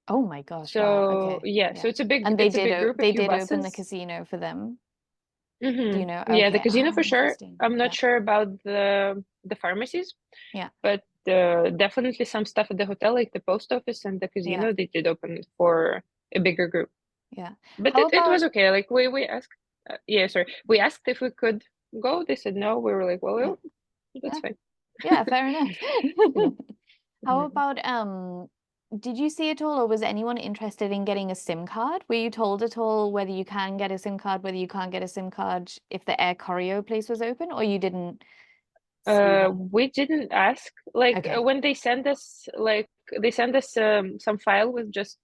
Oh my gosh. Wow. So Okay. yeah, so Yeah. And it's a big group, a they few did open the buses. casino for them. Do Hmm. you know? Yeah, the Okay. casino Oh, for sure. interesting. I'm not Yeah. sure about the pharmacies, Yeah. but definitely some stuff at the hotel, like the post office and the Yeah. casino, they did open it for a bigger group. Yeah. But How it was about, okay. Like we asked, yeah, sorry, we asked if we could go. They said no. We were like, yeah. well, that's Yeah. fine. Yeah, fair enough. Yeah. How Mhm. about did you see at all or was anyone interested in getting a SIM card? Were you told at all whether you can get a SIM card, whether you can't get a SIM card if the Air Koryo place was open, or you didn't see that? We didn't ask. Like Okay. when they send us some file with just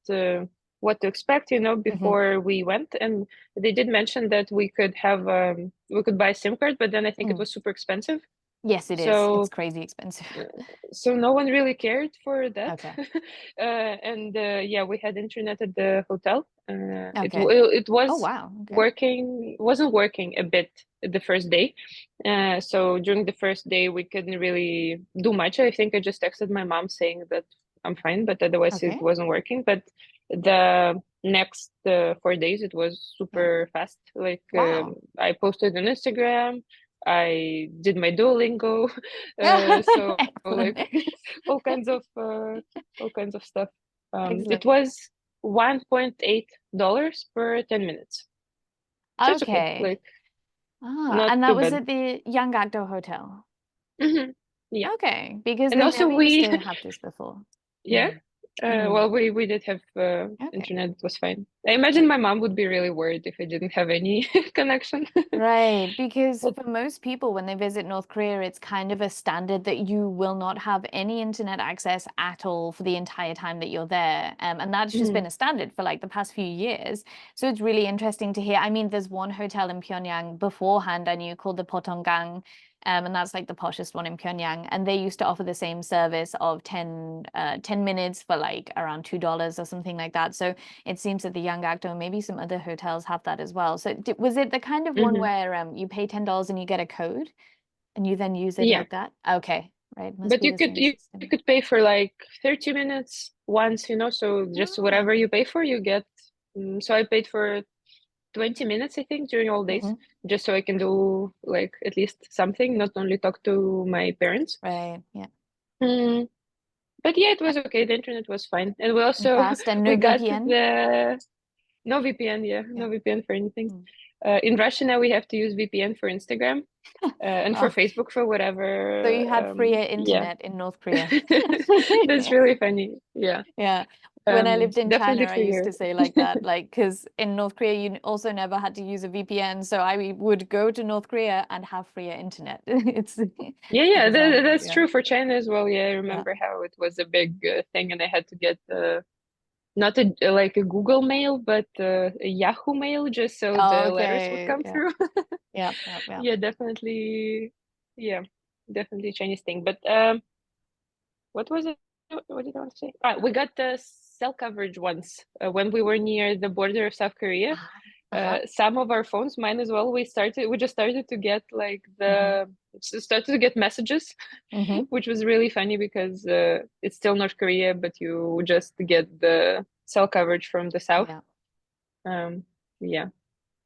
what to expect, Hmm. before we went, and they did mention that we could buy a SIM card, but then I think it Mm. was super expensive. Yes, it is. It's So crazy expensive. uh, so no one really cared for that. Okay. And yeah, we had internet at the hotel. Okay. It Oh, was wow. Okay. wasn't working a bit the first day. So during the first day, we couldn't really do much. I think I just texted my mom saying that I'm fine, but otherwise it Okay. wasn't working. But the next 4 days, it was Yeah. super fast. Like Wow. I posted on Instagram. I did my Duolingo, so Excellent. like all kinds of stuff. It Excellent. was $1.8 per 10 minutes. So it's okay. Okay. Like Ah, not and that too was bad. at the Yangakdo Hotel. Hmm. Yeah. Okay, because And they also never used we to have this before. yeah. Mm. Mm. Well, we did have Okay. internet. It was fine. I imagine my mom would be really worried if I didn't have any connection. Right, because But for most people, when they visit North Korea, it's kind of a standard that you will not have any internet access at all for the entire time that you're there. And that's just been mhm. a standard for like the past few years. So it's really interesting to hear. I mean, there's one hotel in Pyongyang beforehand I knew called the Potonggang. And that's like the poshest one in Pyongyang. And they used to offer the same service of 10 minutes for like around $2 or something like that. So it seems that the Young Actor, maybe some other hotels have that as well. So was it the kind of one Mhm. where you pay $10 and you get a code and you then use it Yeah. like that? Okay, right. Must But be the same you system. could pay for like 30 minutes once, so just Oh, whatever okay. you pay for, you get. So I paid for 20 minutes, I think, during all days, Hmm. just so I can do like at least something, not only talk to my parents. Right. Yeah. Mm, but yeah, it was okay. The internet was fine. And we And also fast and we no got VPN. the no VPN, yeah, Yeah. no VPN for anything. Mm. In Russia now we have to use VPN for Instagram, and for Oh, Facebook for so whatever. you had freer Yeah. internet in North Korea. That's really funny. Yeah. Yeah. When I lived in China, Definitely I for used you. to say like that, like, because in North Korea, you also never had to use a VPN. So I would go to North Korea and have freer internet. It's Yeah, bizarre, that's yeah. true for China as well. Yeah, I Yeah. remember how it was a big thing, and I had to get not like a Google Mail, but a Yahoo Mail, just so the letters would Okay. come Yeah. through. Yeah. Yeah. Yeah. Yeah, definitely. Yeah, definitely Chinese thing. But what was it? What did I want to say? We got the cell coverage once when we were near the border of South Korea. Uh-huh. Some of our phones, mine as well, we just started to get like Mm-hmm. started to get messages, Mm-hmm. which was really funny because it's still North Korea, but you just get the cell coverage from the south. Yeah. Um, yeah,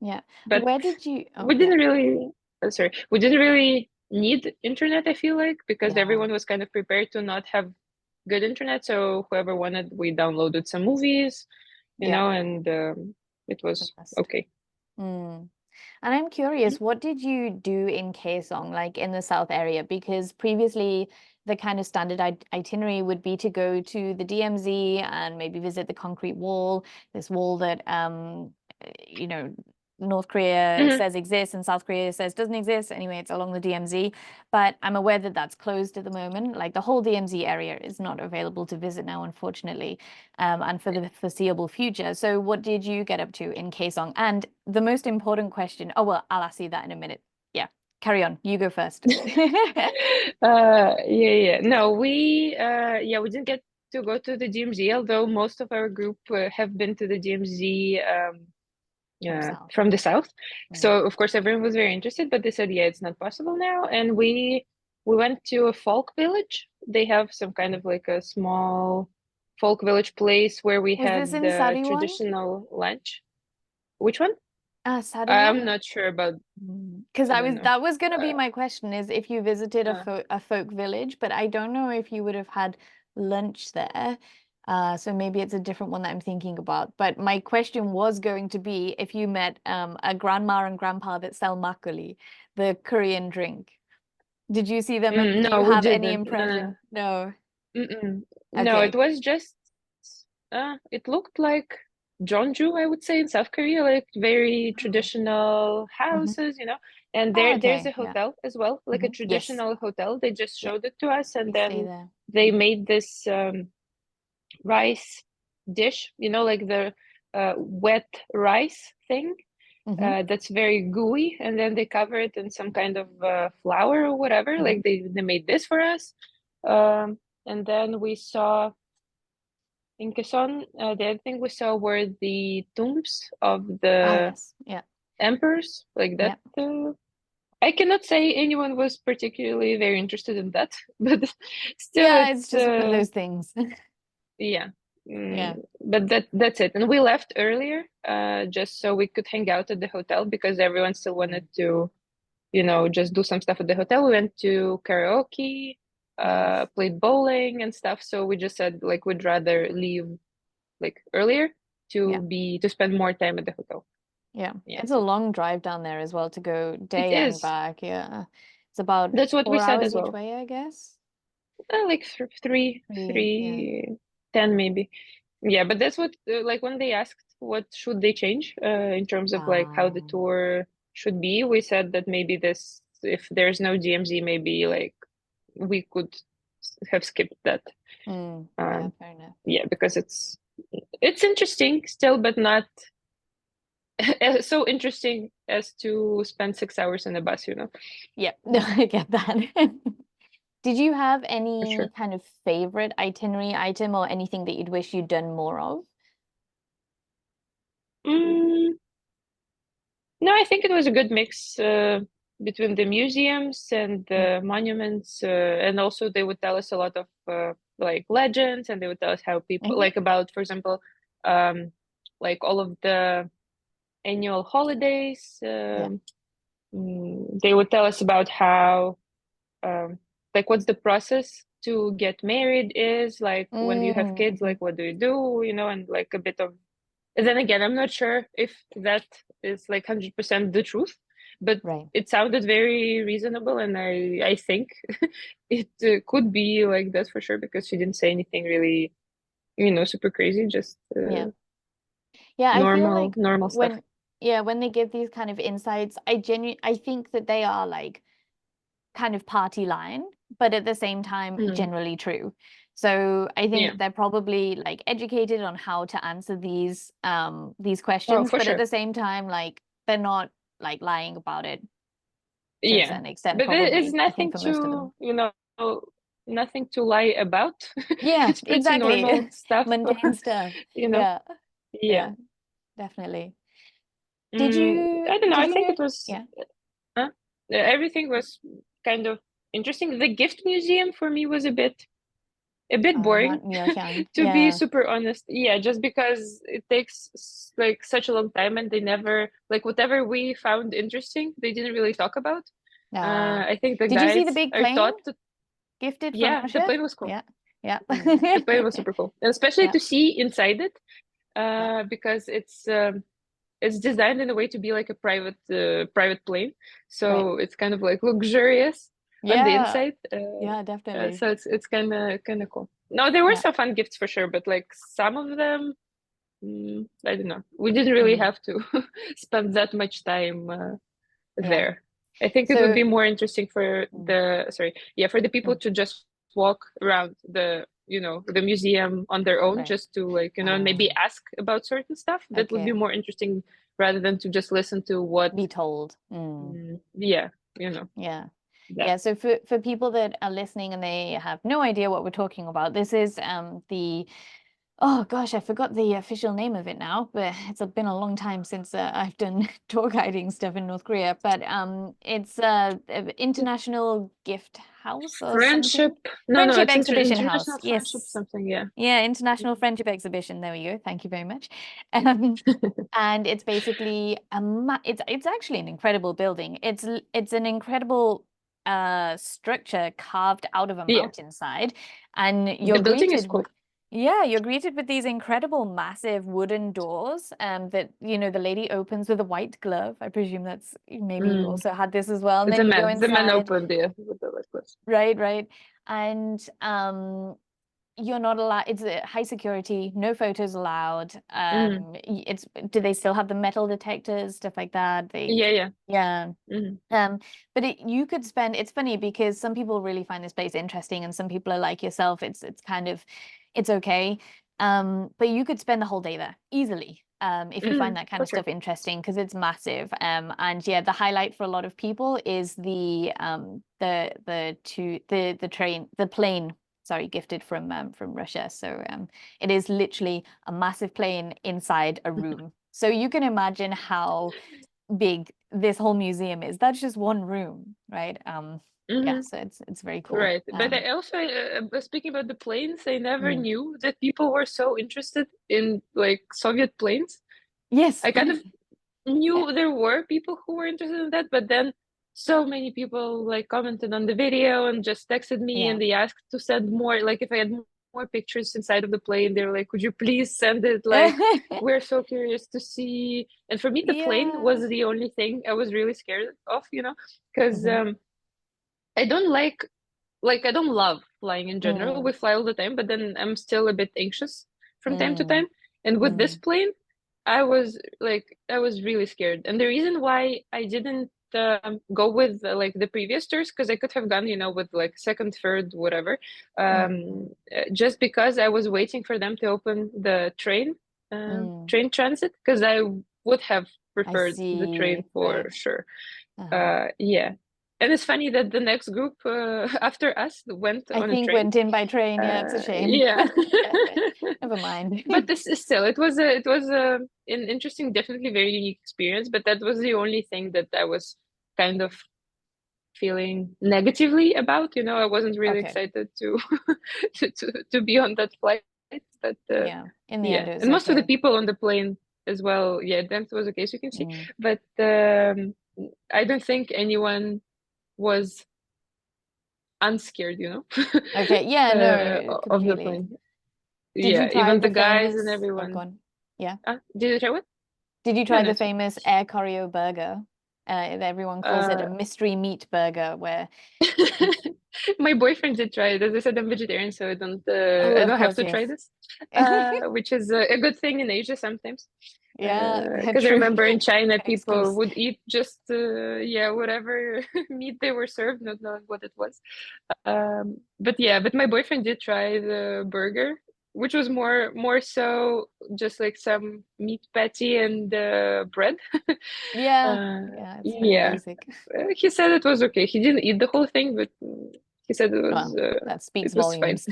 Yeah. but Where did you? Oh, we yeah. didn't really, sorry, we didn't really need internet, I feel like, because Yeah. everyone was kind of prepared to not have good internet. So whoever wanted, we downloaded some movies, Yeah. and it The was best. okay. Mm. And I'm curious, what did you do in Kaesong, like in the South area? Because previously, the kind of standard itinerary would be to go to the DMZ and maybe visit the concrete wall, this wall that you know, North Korea Mhm. says exists and South Korea says doesn't exist. Anyway, it's along the DMZ. But I'm aware that that's closed at the moment. Like the whole DMZ area is not available to visit now, unfortunately, and for the foreseeable future. So what did you get up to in Kaesong? And the most important question, oh, well, I'll ask you that in a minute. Yeah, carry on. You go first. Yeah. No, we didn't get to go to the DMZ, although most of our group have been to the DMZ From South. from the south. Mm. So of course everyone was very interested, but they said, yeah, it's not possible now. And we went to a folk village. They have some kind of like a small folk village place where we Was this had in the Sariwon? traditional lunch. Which one? Sariwon? I'm not sure about. Because I I don't was know. that was going to be Uh, my question is if you visited uh, a folk village, but I don't know if you would have had lunch there. So maybe it's a different one that I'm thinking about. But my question was going to be if you met a grandma and grandpa that sell makgeolli, the Korean drink. Did you see them and do you no, we have any didn't. No, no, impression? No. no. Mm-mm. No, Okay. it was just. It looked like Jeonju, I would say, in South Korea, like very Oh. traditional Hmm. houses, And Oh, there's okay. a Yeah. hotel as well, like a Yes. traditional hotel. They just Yeah. showed it to us, and We stay then there. they made this rice dish, like the wet rice thing Hmm. that's very gooey, and then they cover it in some kind of flour or whatever. Hmm. Like they made this for us, um, and then we saw in Quezon, the other thing we saw were the tombs of Ah, the yes. Yeah. emperors, like that. Yeah. I cannot say anyone was particularly very interested in that, but still, Yeah, it's it's just one of those things. yeah. Yeah. But that's it. And we left earlier, just so we could hang out at the hotel because everyone still wanted Mm. to, just do some stuff at the hotel. We went to karaoke, Nice. played bowling and stuff. So we just said like we'd rather leave like earlier Yeah. to spend more time at the hotel. Yeah. Yeah, It's a long drive down there as well to go it day and is. back. Yeah. It's about That's what we four said hours as each well. way, I guess. Like Yeah. 3:10 maybe. Yeah, but that's what like when they asked what should they change in terms of like how the Um, tour should be, we said that maybe this if there's no DMZ, maybe like we could have skipped that. yeah, Um, fair enough. yeah, because it's interesting still, but not so interesting as to spend 6 hours in a bus. Yeah, no, I get that. Did you have For any sure. kind of favorite itinerary item or anything that you'd wish you'd done more of? Mm, no, I think it was a good mix between the museums and Mm. the monuments, and also they would tell us a lot of like legends, and they would tell us how people Hmm. like about, for example, um, like all of the annual holidays. Yeah. They would tell us about how um, like what's the process to get married is like when you have kids, Mm-hmm. like what do you do, and like a bit of. And then again, I'm not sure if that is like 100% the truth, but Right. it sounded very reasonable, and I think it could be like that for sure because she didn't say anything really super crazy, just Yeah. Yeah, I feel like normal stuff. when they give these kind of insights, I think that they are like kind of party line, but at the same time Mm. generally true. So I Yeah. think they're probably like educated on how to answer these Oh, questions, for but at sure. the same time, like they're not like lying about it to a Yeah. certain extent, But there is probably, I think nothing for most of them. to, nothing to lie about. Yeah, It's pretty normal exactly. stuff, Mundane stuff. you know. Yeah, Yeah. yeah, definitely. I don't know. Did I you think know? it was, Yeah. huh? Everything was kind of interesting. The gift museum for me was a bit Oh, boring, not Pyongyang. to be Yeah. super honest. Yeah, just because it takes like such a long time, and they never like whatever we found interesting, they didn't really talk about. Uh, I think the did you see the guides big are plane taught to, gifted from yeah, the Russia? plane was cool. Yeah. Yeah. The plane was super cool, and especially Yeah. to see inside it, Yeah. because it's designed in a way to be like a private plane, Right. so it's kind of like luxurious on the Yeah. inside. Yeah, definitely. So it's kind of cool. No, there were Yeah. some fun gifts for sure, but like some of them, I don't know. We didn't really Hmm. have to spend that much time Yeah. there. I think it would So, be more interesting for mm, for the people mm, to just walk around the museum on their own, right. just to like, maybe Um, ask about certain stuff. That would be okay. more interesting rather than to just listen to what, Be told. yeah, you know, Yeah. that. Yeah, so for people that are listening and they have no idea what we're talking about, this is the oh gosh, I forgot the official name of it now, but it's been a long time since I've done tour guiding stuff in North Korea. But it's International Gift House or Friendship. something. No, no, Friendship it's Exhibition House. international friendship Yes. something, yeah. Yeah, International Friendship Exhibition. There we go. Thank you very much. And it's basically it's actually an incredible building. It's an incredible structure carved out of a Yeah, mountainside, and the building is cool. you're greeted with these incredible massive wooden doors that the lady opens with a white glove. I presume that's maybe you Mm. also had this as well. And The then you go man, the man inside. opened, yeah, with the red clothes. Right, right. And you're not allowed, it's a high security, no photos allowed. Mm. It's do they still have the metal detectors, stuff like that? They Yeah, yeah. yeah. Mm-hmm. But you could spend, it's funny because some people really find this place interesting and some people are like yourself, it's kind of it's okay. But you could spend the whole day there easily. If you find Mm, that kind for of sure. stuff interesting because it's massive. And yeah, the highlight for a lot of people is the plane, sorry, gifted from Russia. So it is literally a massive plane inside a room. So you can imagine how big this whole museum is. That's just one room, right? Yeah, Mm-hmm. so it's very cool. Right. But I also, speaking about the planes, I never Mm, knew that people were so interested in like Soviet planes. yes. I kind of Yeah, knew there were people who were interested in that, but then so many people like commented on the video and just texted me, yeah. and they asked to send more, like if I had more pictures inside of the plane, they were like, could you please send it? Like, we're so curious to see. And for me, the plane Yeah. was the only thing I was really scared of, because Hmm. I don't like I don't love flying in general. Mm, We fly all the time, but then I'm still a bit anxious from time to mm, time. And with this mm, plane, I was really scared. And the reason why I didn't go with like the previous tours, because I could have gone, with like second, third, whatever, mm, just because I was waiting for them to open the mm. train transit, because I would have I preferred the train see. for Right. sure. Uh-huh. Yeah. And it's funny that the next group after us went I on a think train. went in by train. Yeah, it's a shame. Yeah. Never mind. But this is still, it was an interesting, definitely very unique experience. But that was the only thing that I was kind of feeling negatively about. I wasn't really Okay. excited to to be on that flight. But Yeah. In the end, yeah, it was and most of the okay. people on the plane as well. Yeah, them was okay, so you can see. Mm. But I don't think anyone was unscared, Okay. Yeah, no, of the completely. plane. Did you Yeah, try even the the guys and famous, oh, go everyone. on. Yeah. Did you try what? Did you No, try no, the it's fine. famous air choreo burger? Everyone calls it Uh, a mystery meat burger, where My boyfriend did try it. As I said, I'm vegetarian, so Oh, I of don't have course, to try yes. this, which is a good thing in Asia sometimes. Yeah, yeah, Because I true. remember in China, people Excuse. would eat just yeah, whatever meat they were served, not knowing what it was. But yeah, but my boyfriend did try the burger, which was more so just like some meat patty and bread. Yeah, Uh, yeah, it's very yeah, basic. he said it was okay. He didn't eat the whole thing, but he said Well, that speaks it was fine. volumes.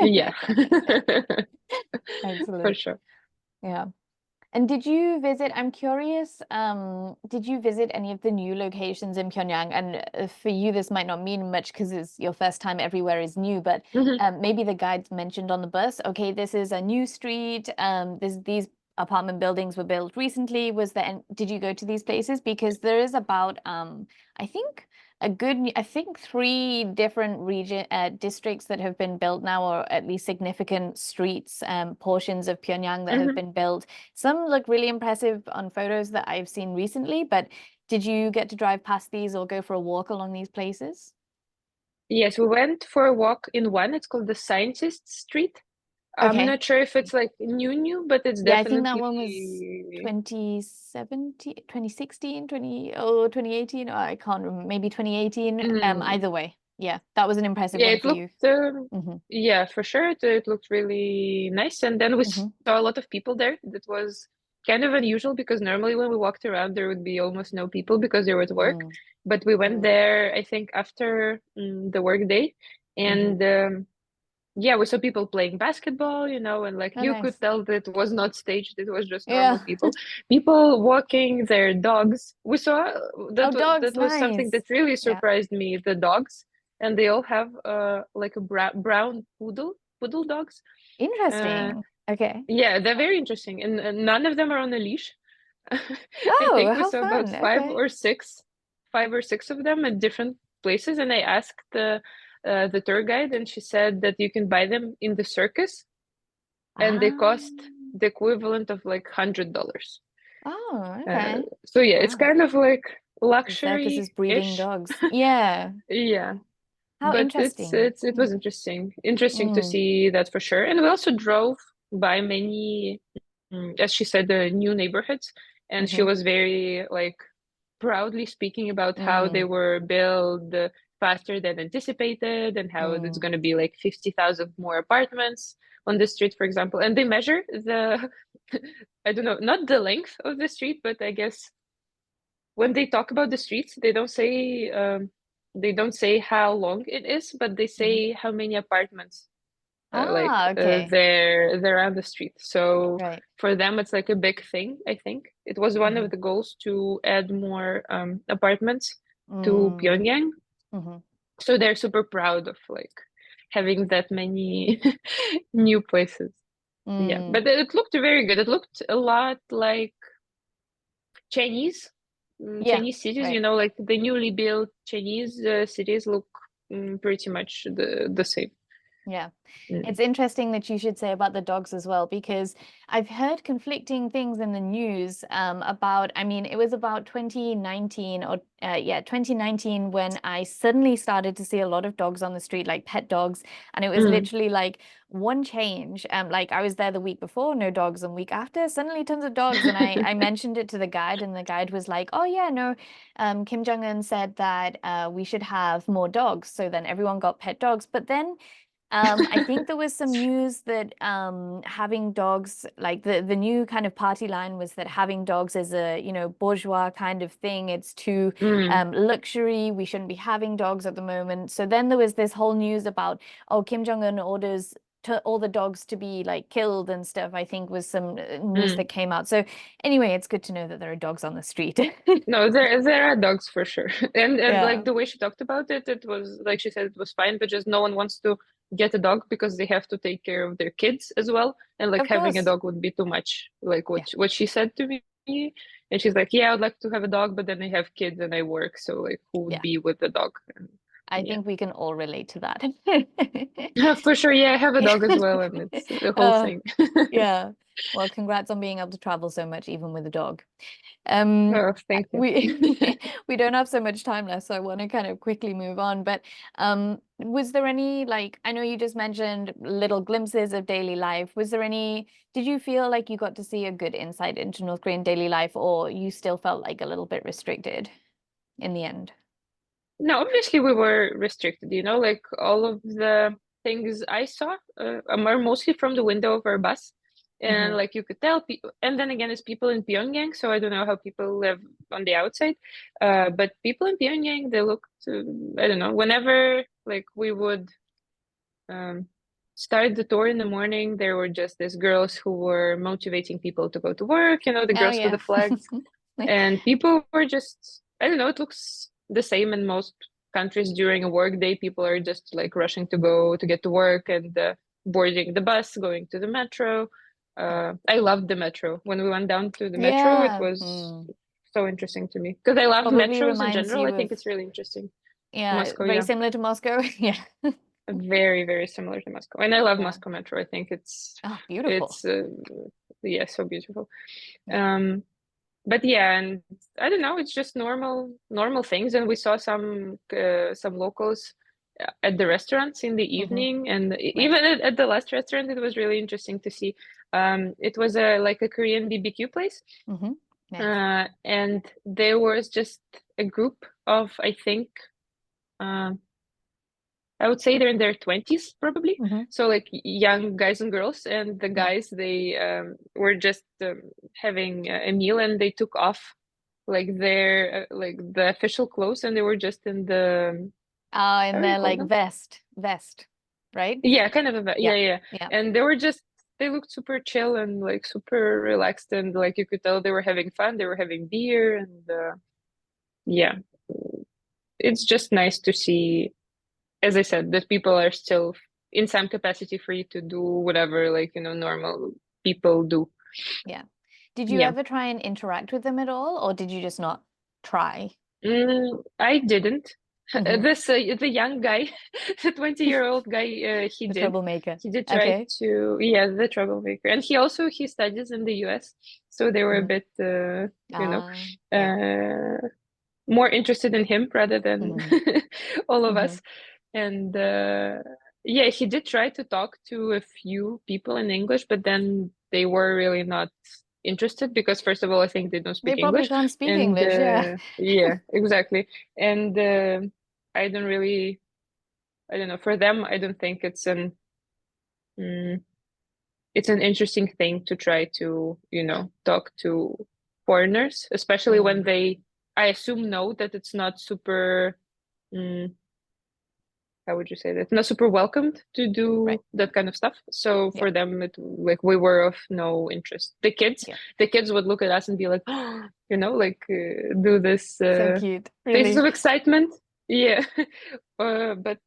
Yeah, for Excellent. sure. Yeah. And did you visit, I'm curious, did you visit any of the new locations in Pyongyang? And for you, this might not mean much because it's your first time everywhere is new, but Mhm. maybe the guides mentioned on the bus, okay, this is a new street, these apartment buildings were built recently. Was there, and did you go to these places? Because there is about, I think I think three different districts that have been built now, or at least significant streets, portions of Pyongyang that have Mhm. been built. Some look really impressive on photos that I've seen recently, but did you get to drive past these or go for a walk along these places? Yes, we went for a walk in one. It's called the Scientist Street. I'm Okay. not sure if it's like new, but it's Yeah, I think that one was definitely 2017, 2016, 2018, or I can't remember, maybe 2018. mm, Either way. Yeah, that was an impressive yeah, one it for you. looked Hmm. yeah, for sure. It looked really nice. And then we Hmm. saw a lot of people there. That was kind of unusual because normally when we walked around there would be almost no people because they were at work. Mm, But we went mm, there, I think, after the work day. hmm. And yeah, we saw people playing basketball, and like Oh, you could nice. tell that it was not staged, it was just normal Yeah. people. People walking their dogs. We saw Oh, dogs, that was something nice. that really Yeah. surprised me, the dogs. And they all have like a brown poodle dogs. Uh Interesting. Okay. yeah, they're very interesting. And none of them are on a leash. I Oh, think we how saw about fun. Okay. five or six of them at different places. And I asked the tour guide, and she said that you can buy them in the circus, and they Ah. cost the equivalent of like $100. Oh, Uh, okay. so yeah, it's Wow. kind of like The circus is breeding luxury-ish. dogs. Yeah. Yeah, How but interesting. it was interesting to Mm, see that for sure. And we also drove by many, as she said, the new neighborhoods, and she mm-hmm, was very like proudly speaking about how they mm, were built faster than anticipated, and how it's mm. going to be like 50,000 more apartments on the street, for example. And they measure the, I don't know, not the length of the street, but I guess when they talk about the streets, they don't say how long it is, but they Hmm. say how many apartments Ah, okay. they're on the street. So Right. for them, it's like a big thing. I think it was one Mm-hmm, of the goals to add more apartments to mm, Pyongyang. mm-hmm, So they're super proud of like having that many new places. Yeah, mm. but it looked very good. It looked a lot like Chinese Yeah, Chinese cities. right. Like the newly built Chinese cities look pretty much the same. Yeah. Mm. It's interesting that you should say about the dogs as well, because I've heard conflicting things in the news about, I mean, it was about 2019 or yeah, 2019 when I suddenly started to see a lot of dogs on the street, like pet dogs. And it was Mm. literally like one change. Like I was there the week before, no dogs, and week after, suddenly tons of dogs. And I mentioned it to the guide, and the guide was like, oh yeah, no, Kim Jong-un said that we should have more dogs. So then everyone got pet dogs. But then I think there was some news that having dogs, like the new kind of party line was that having dogs is a, bourgeois kind of thing. It's too Mm. luxury. We shouldn't be having dogs at the moment. So then there was this whole news about, oh, Kim Jong-un orders all the dogs to be like killed and stuff, I think was some news Mm. that came out. So anyway, it's good to know that there are dogs on the street. No, there are dogs for sure. And like Yeah, the way she talked about it, it was like she said it was fine, but just no one wants to get a dog because they have to take care of their kids as well. And like of having a course. dog would be too much, like Yeah, what she said to me. And she's like, yeah, I'd like to have a dog, but then I have kids and I work, so like who would yeah. be with the dog? And I yeah. think we can all relate to that. For sure, yeah, I have a Yeah. dog as well, and it's the whole Uh, thing. yeah. Well, congrats on being able to travel so much, even with a dog. Um, Oh, thank you. we we don't have so much time left, so I want to kind of quickly move on. But was there any, like, I know you just mentioned little glimpses of daily life. Was there any, did you feel like you got to see a good insight into North Korean daily life, or you still felt like a little bit restricted in the end? No, obviously we were restricted, like all of the things I saw are mostly from the window of our bus. And Hmm. like you could tell people, and then again, it's people in Pyongyang, so I don't know how people live on the outside. But people in Pyongyang, they looked, I don't know, whenever like we would um, start the tour in the morning, there were just these girls who were motivating people to go to work, the Oh girls with yeah. the flags. And people were just, I don't know, it looks the same in most countries during a work day. People are just like rushing to go to get to work and boarding the bus, going to the metro. I loved the metro. When we went down to the metro, it Yeah. was Hmm. so interesting to me because I love Probably metros in reminds general. you I of, think it's really interesting. yeah, Moscow, very yeah, similar to Moscow. Yeah. very, very similar to Moscow. And I love Yeah. Moscow metro. I think it's Oh, beautiful. it's yeah, so beautiful. Yeah. Um, but yeah, and I don't know, it's just normal things. And we saw some locals at the restaurants in the Hmm. evening, and Right. even at the last restaurant, it was really interesting to see. It was a like a Korean BBQ place, Hmm. Nice. and there was just a group of, I think, uh, I would say they're in their 20s probably. Hmm. So like young guys and girls, and the Yeah. guys they were just having a meal, and they took off like their like the official clothes, and they were just in the how And do you they're call like them? vest, right? Yeah, kind of Yeah. yeah. Yeah. And they were just they looked super chill and like super relaxed, and like you could tell they were having fun. They were having beer, and yeah, it's just nice to see, as I said, that people are still in some capacity free to do whatever, like, normal people do. Yeah. Did you Yeah. ever try and interact with them at all, or did you just not try? I didn't. Hmm. The young guy, the 20-year-old guy, he The did. troublemaker. He did try Okay. to, yeah, the troublemaker. And he studies in the US. So they were a Hmm. bit, Yeah. uh, more interested in him rather than Hmm. all of Hmm. us. And yeah, he did try to talk to a few people in English, but then they were really not interested because, first of all, I think they don't They speak probably English. can't speak And English. Yeah. yeah, exactly. And I don't really, I don't know, for them, I don't think mm, it's an interesting thing to try to, talk to foreigners, especially when Mm. they, I assume, know that it's not super, mm, how would you say that? Not super welcomed to Right. do that kind of stuff. So Yeah. for them, it like we were of no interest. Yeah. The kids would look at us and be like, like do this So cute. faces Really. of excitement. Yeah, but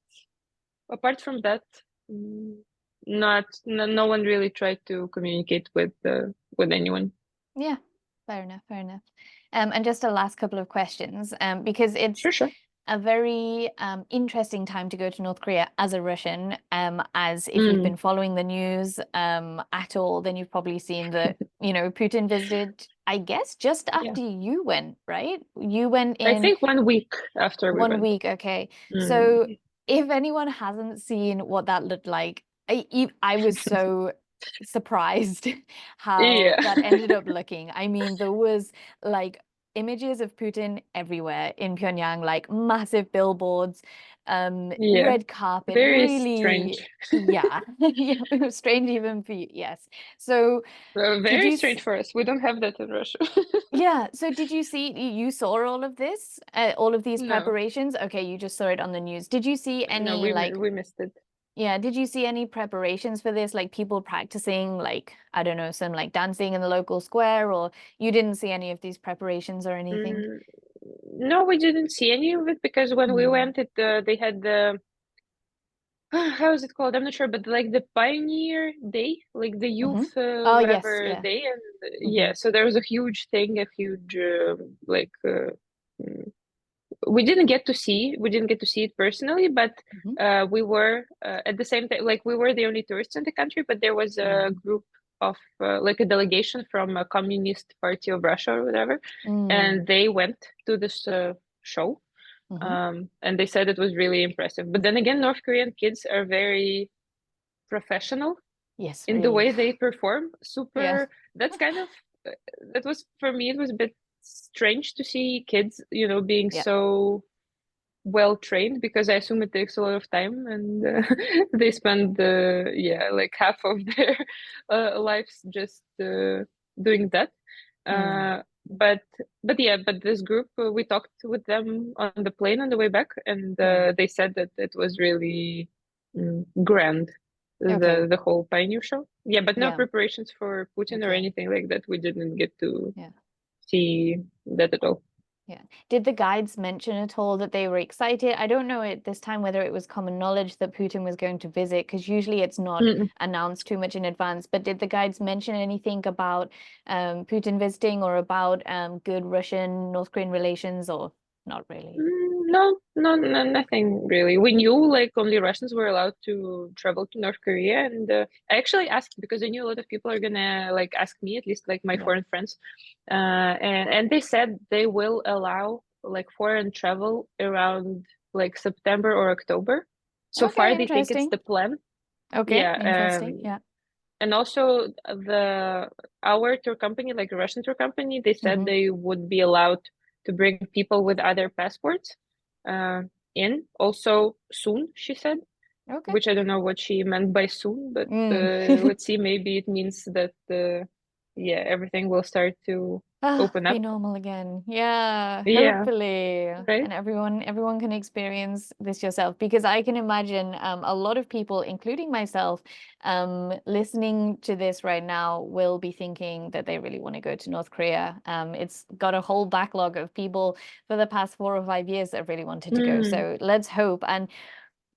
apart from that, mm, not no, no one really tried to communicate with anyone. Yeah. Fair enough. Fair enough. And just a last couple of questions, because it's Sure, sure. a very interesting time to go to North Korea as a Russian. As if you've Mm, been following the news at all, then you've probably seen that, Putin visited, I guess, just yeah, after you went, right? You went I in think 1 week after we one went. week, okay. So Mm, if anyone hasn't seen what that looked like, I was so surprised how yeah, that ended up looking. I mean, there was like images of Putin everywhere in Pyongyang, like massive billboards, yeah. red carpet, Very strange. really, yeah, yeah, it was strange even for you, yes. So did Very you strange for us. We don't have that in Russia. yeah, so did you see, you saw all of this, all of these No, preparations? Okay, you just saw it on the news. Did you see no, any like, we missed it. yeah, did you see any preparations for this, like people practicing, like, I don't know, some like dancing in the local square, or you didn't see any of these preparations or anything? Mm, no, we didn't see any of it because when we Mm. went, they had the how is it called? I'm not sure, but like the Pioneer Day, like the Hmm. youth Oh, yes, whatever yeah. day, and Hmm. yeah, so there was a huge thing, a huge like. Mm, we didn't get to see it personally, but Hmm. we were at the same time, like we were the only tourists in the country, but there was a Mm. group of like a delegation from a Communist Party of Russia or whatever, Mm. and they went to this show. Hmm. And they said it was really impressive. But then again, North Korean kids are very professional Yes, in the really. way they perform. Yeah. Super, that's kind of, that was, for me, it was a bit strange to see kids, being Yeah. so well trained, because I assume it takes a lot of time, and they spend like half of their lives just doing that. Mm. Uh, but but this group, we talked with them on the plane on the way back, and Mm. they said that it was really grand, Okay. the whole Pioneer show. Yeah, but no Yeah. preparations for Putin or Okay. anything like that. We didn't get to Yeah. see that at all. Yeah. Did the guides mention at all that they were excited? I don't know at this time whether it was common knowledge that Putin was going to visit, because usually it's not announced too much in advance. But did the guides mention anything about Putin visiting or about good Russian North Korean relations, or not really? No, no, no, nothing really. We knew like only Russians were allowed to travel to North Korea, and I actually asked because I knew a lot of people are gonna like ask me, at least like my Yeah. foreign friends, and they said they will allow like foreign travel around like September or October. So far, Okay, they think it's interesting. the plan. Okay, Yeah, interesting. Yeah. and also the our tour company, like a Russian tour company, they said Hmm. they would be allowed to bring people with other passports uh, in also soon, she said, Okay. which I don't know what she meant by soon, but Mm. let's see, maybe it means that yeah, everything will start to Ah, open be up. normal again. Yeah, Yeah, hopefully. right? And everyone can experience this yourself, because I can imagine a lot of people, including myself, listening to this right now will be thinking that they really want to go to North Korea. It's got a whole backlog of people for the past 4 or 5 years that really wanted to go. Mm. So let's hope. And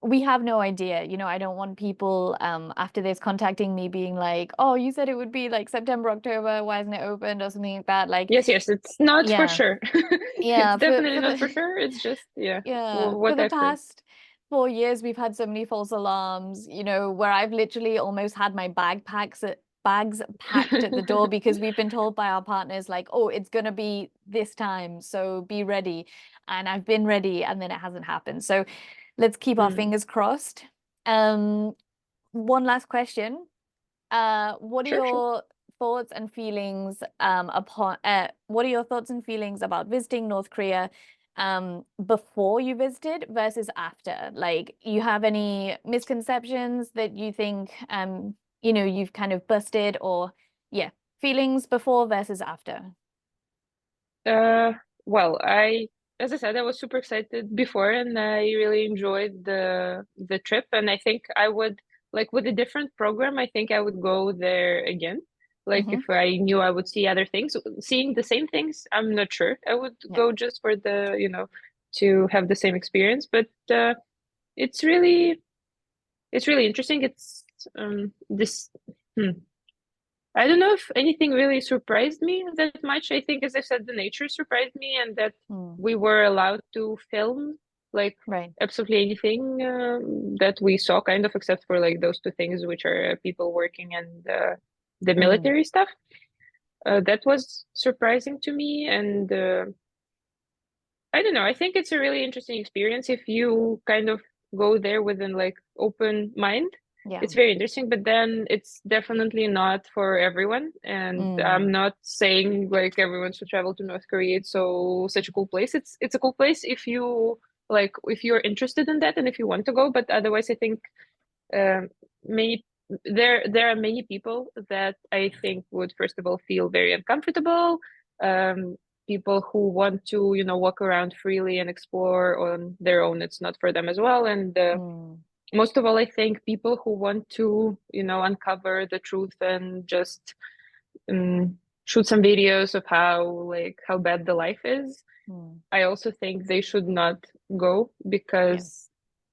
we have no idea. I don't want people after this contacting me being like, "Oh, you said it would be like September, October. Why isn't it opened?" or something like that. Like, Yes, yes, it's not for yeah, sure. It's yeah, definitely for not for the sure. It's just, yeah, yeah, for what the I've heard. past 4 years, we've had so many false alarms, where I've literally almost had my bags packed at the door because we've been told by our partners, like, "Oh, it's gonna be this time, so be ready." And I've been ready, and then it hasn't happened. So let's keep our Mm. fingers crossed. Um, one last question. What are Sure, sure. your thoughts and feelings what are your thoughts and feelings about visiting North Korea before you visited versus after? Like, you have any misconceptions that you think you've kind of busted, or yeah, feelings before versus after? Uh, well, as I said, I was super excited before, and I really enjoyed the trip. And I think I would like with a different program. I think I would go there again. Like Hmm. if I knew I would see other things, seeing the same things, I'm not sure I would Yeah. go just for to have the same experience. But it's really it's really interesting. It's this. Hmm. I don't know if anything really surprised me that much. I think, as I said, the nature surprised me, and that Mm. we were allowed to film like Right. absolutely anything that we saw, kind of, except for like those two things, which are people working and the Mm. military stuff. That was surprising to me, and I don't know. I think it's a really interesting experience if you kind of go there with an like open mind. Yeah. It's very interesting, but then it's definitely not for everyone. And Mm. I'm not saying like everyone should travel to North Korea. It's such a cool place. It's a cool place if you like if you're interested in that and if you want to go. But otherwise, I think um, many there are many people that I think would first of all feel very uncomfortable. Um, People who want to walk around freely and explore on their own, it's not for them as well. And Mm. most of all, I think people who want to uncover the truth and just um, shoot some videos of how bad the life is. Mm. I also think they should not go Yeah. because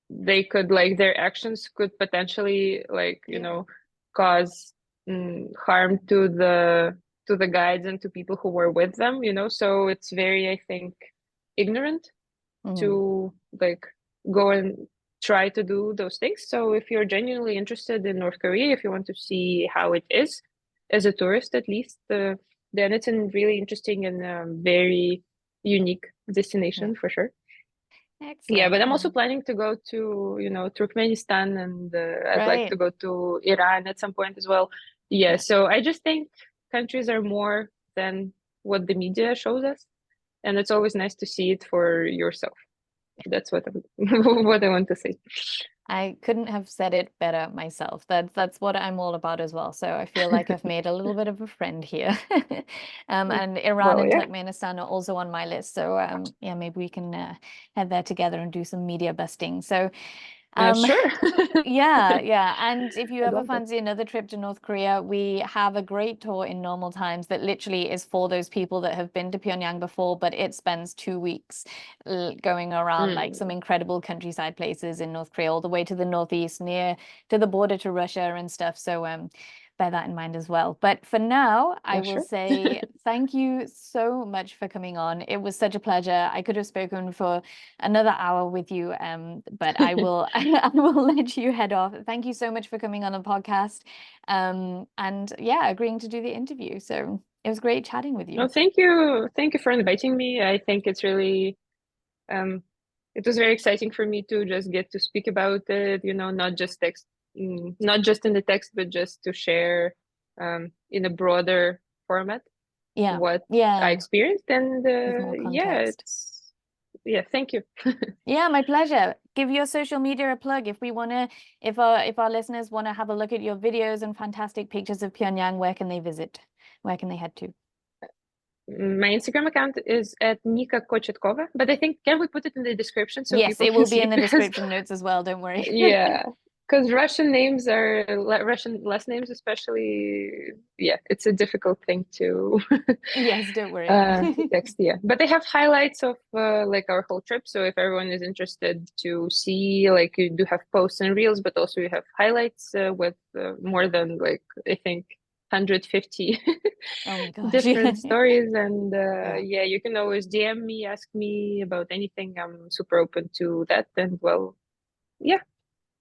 they could like their actions could potentially Yeah. cause harm to the guides and to people who were with them, so it's very, I think, ignorant Mm. to like go and try to do those things. So if you're genuinely interested in North Korea, if you want to see how it is as a tourist at least, then it's a really interesting and very unique destination for sure. Yeah, Excellent. but I'm also planning to go to, Turkmenistan, and I'd like to Right. go to Iran at some point as well. Yeah, Yeah. so I just think countries are more than what the media shows us, and it's always nice to see it for yourself. That's what what I want to say. I couldn't have said it better myself. That's what I'm all about as well. So I feel like I've made a little bit of a friend here. And Iran Well, and yeah, Turkmenistan are also on my list. So yeah, maybe we can head there together and do some media busting. So um, sure. yeah. And if you I'd ever love that. fancy another trip to North Korea, we have a great tour in normal times that literally is for those people that have been to Pyongyang before, but it spends 2 weeks going around like some Mm, incredible countryside places in North Korea, all the way to the northeast, near to the border to Russia and stuff. So bear that in mind as well. But for now, I will sure. say thank you so much for coming on. It was such a pleasure. I could have spoken for another hour with you, but I will I will let you head off. Thank you so much for coming on the podcast, and yeah, agreeing to do the interview. So it was great chatting with Well, you. thank you for inviting me. I think it's really um, it was very exciting for me to just get to speak about it, not just not just in the text, but just to share in a broader format Yeah, what I yeah, experienced. And with more yeah, context. yeah, thank you. Yeah, my pleasure. Give your social media a plug if we want to, if our listeners want to have a look at your videos and fantastic pictures of Pyongyang, where can they visit? Where can they head to? My Instagram account is at Nika Kochetkova, but I think can we put it in the description so Yes, people it can will be see in it? the Because description notes as well, don't worry. yeah, because Russian names are Russian last names, especially. Yeah, it's a difficult thing to Yes, don't worry. text. Yeah, but they have highlights of like our whole trip. So if everyone is interested to see, like you do have posts and reels, but also you have highlights with more than like I think 150 Oh my gosh. different stories. And Yeah. yeah, you can always DM me, ask me about anything. I'm super open to that. And well, yeah,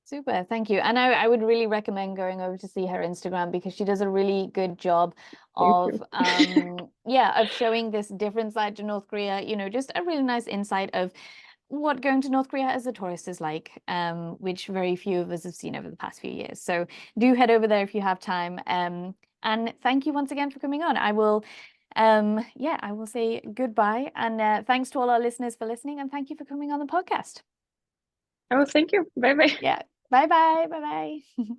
Super, thank you. And I would really recommend going over to see her Instagram because she does a really good job thank of you. yeah, of showing this different side to North Korea, just a really nice insight of what going to North Korea as a tourist is like, which very few of us have seen over the past few years. So do head over there if you have time. And thank you once again for coming on. Yeah, I will say goodbye. And thanks to all our listeners for listening, and thank you for coming on the podcast. Oh, thank you. Bye bye. Yeah. Bye bye. Bye bye.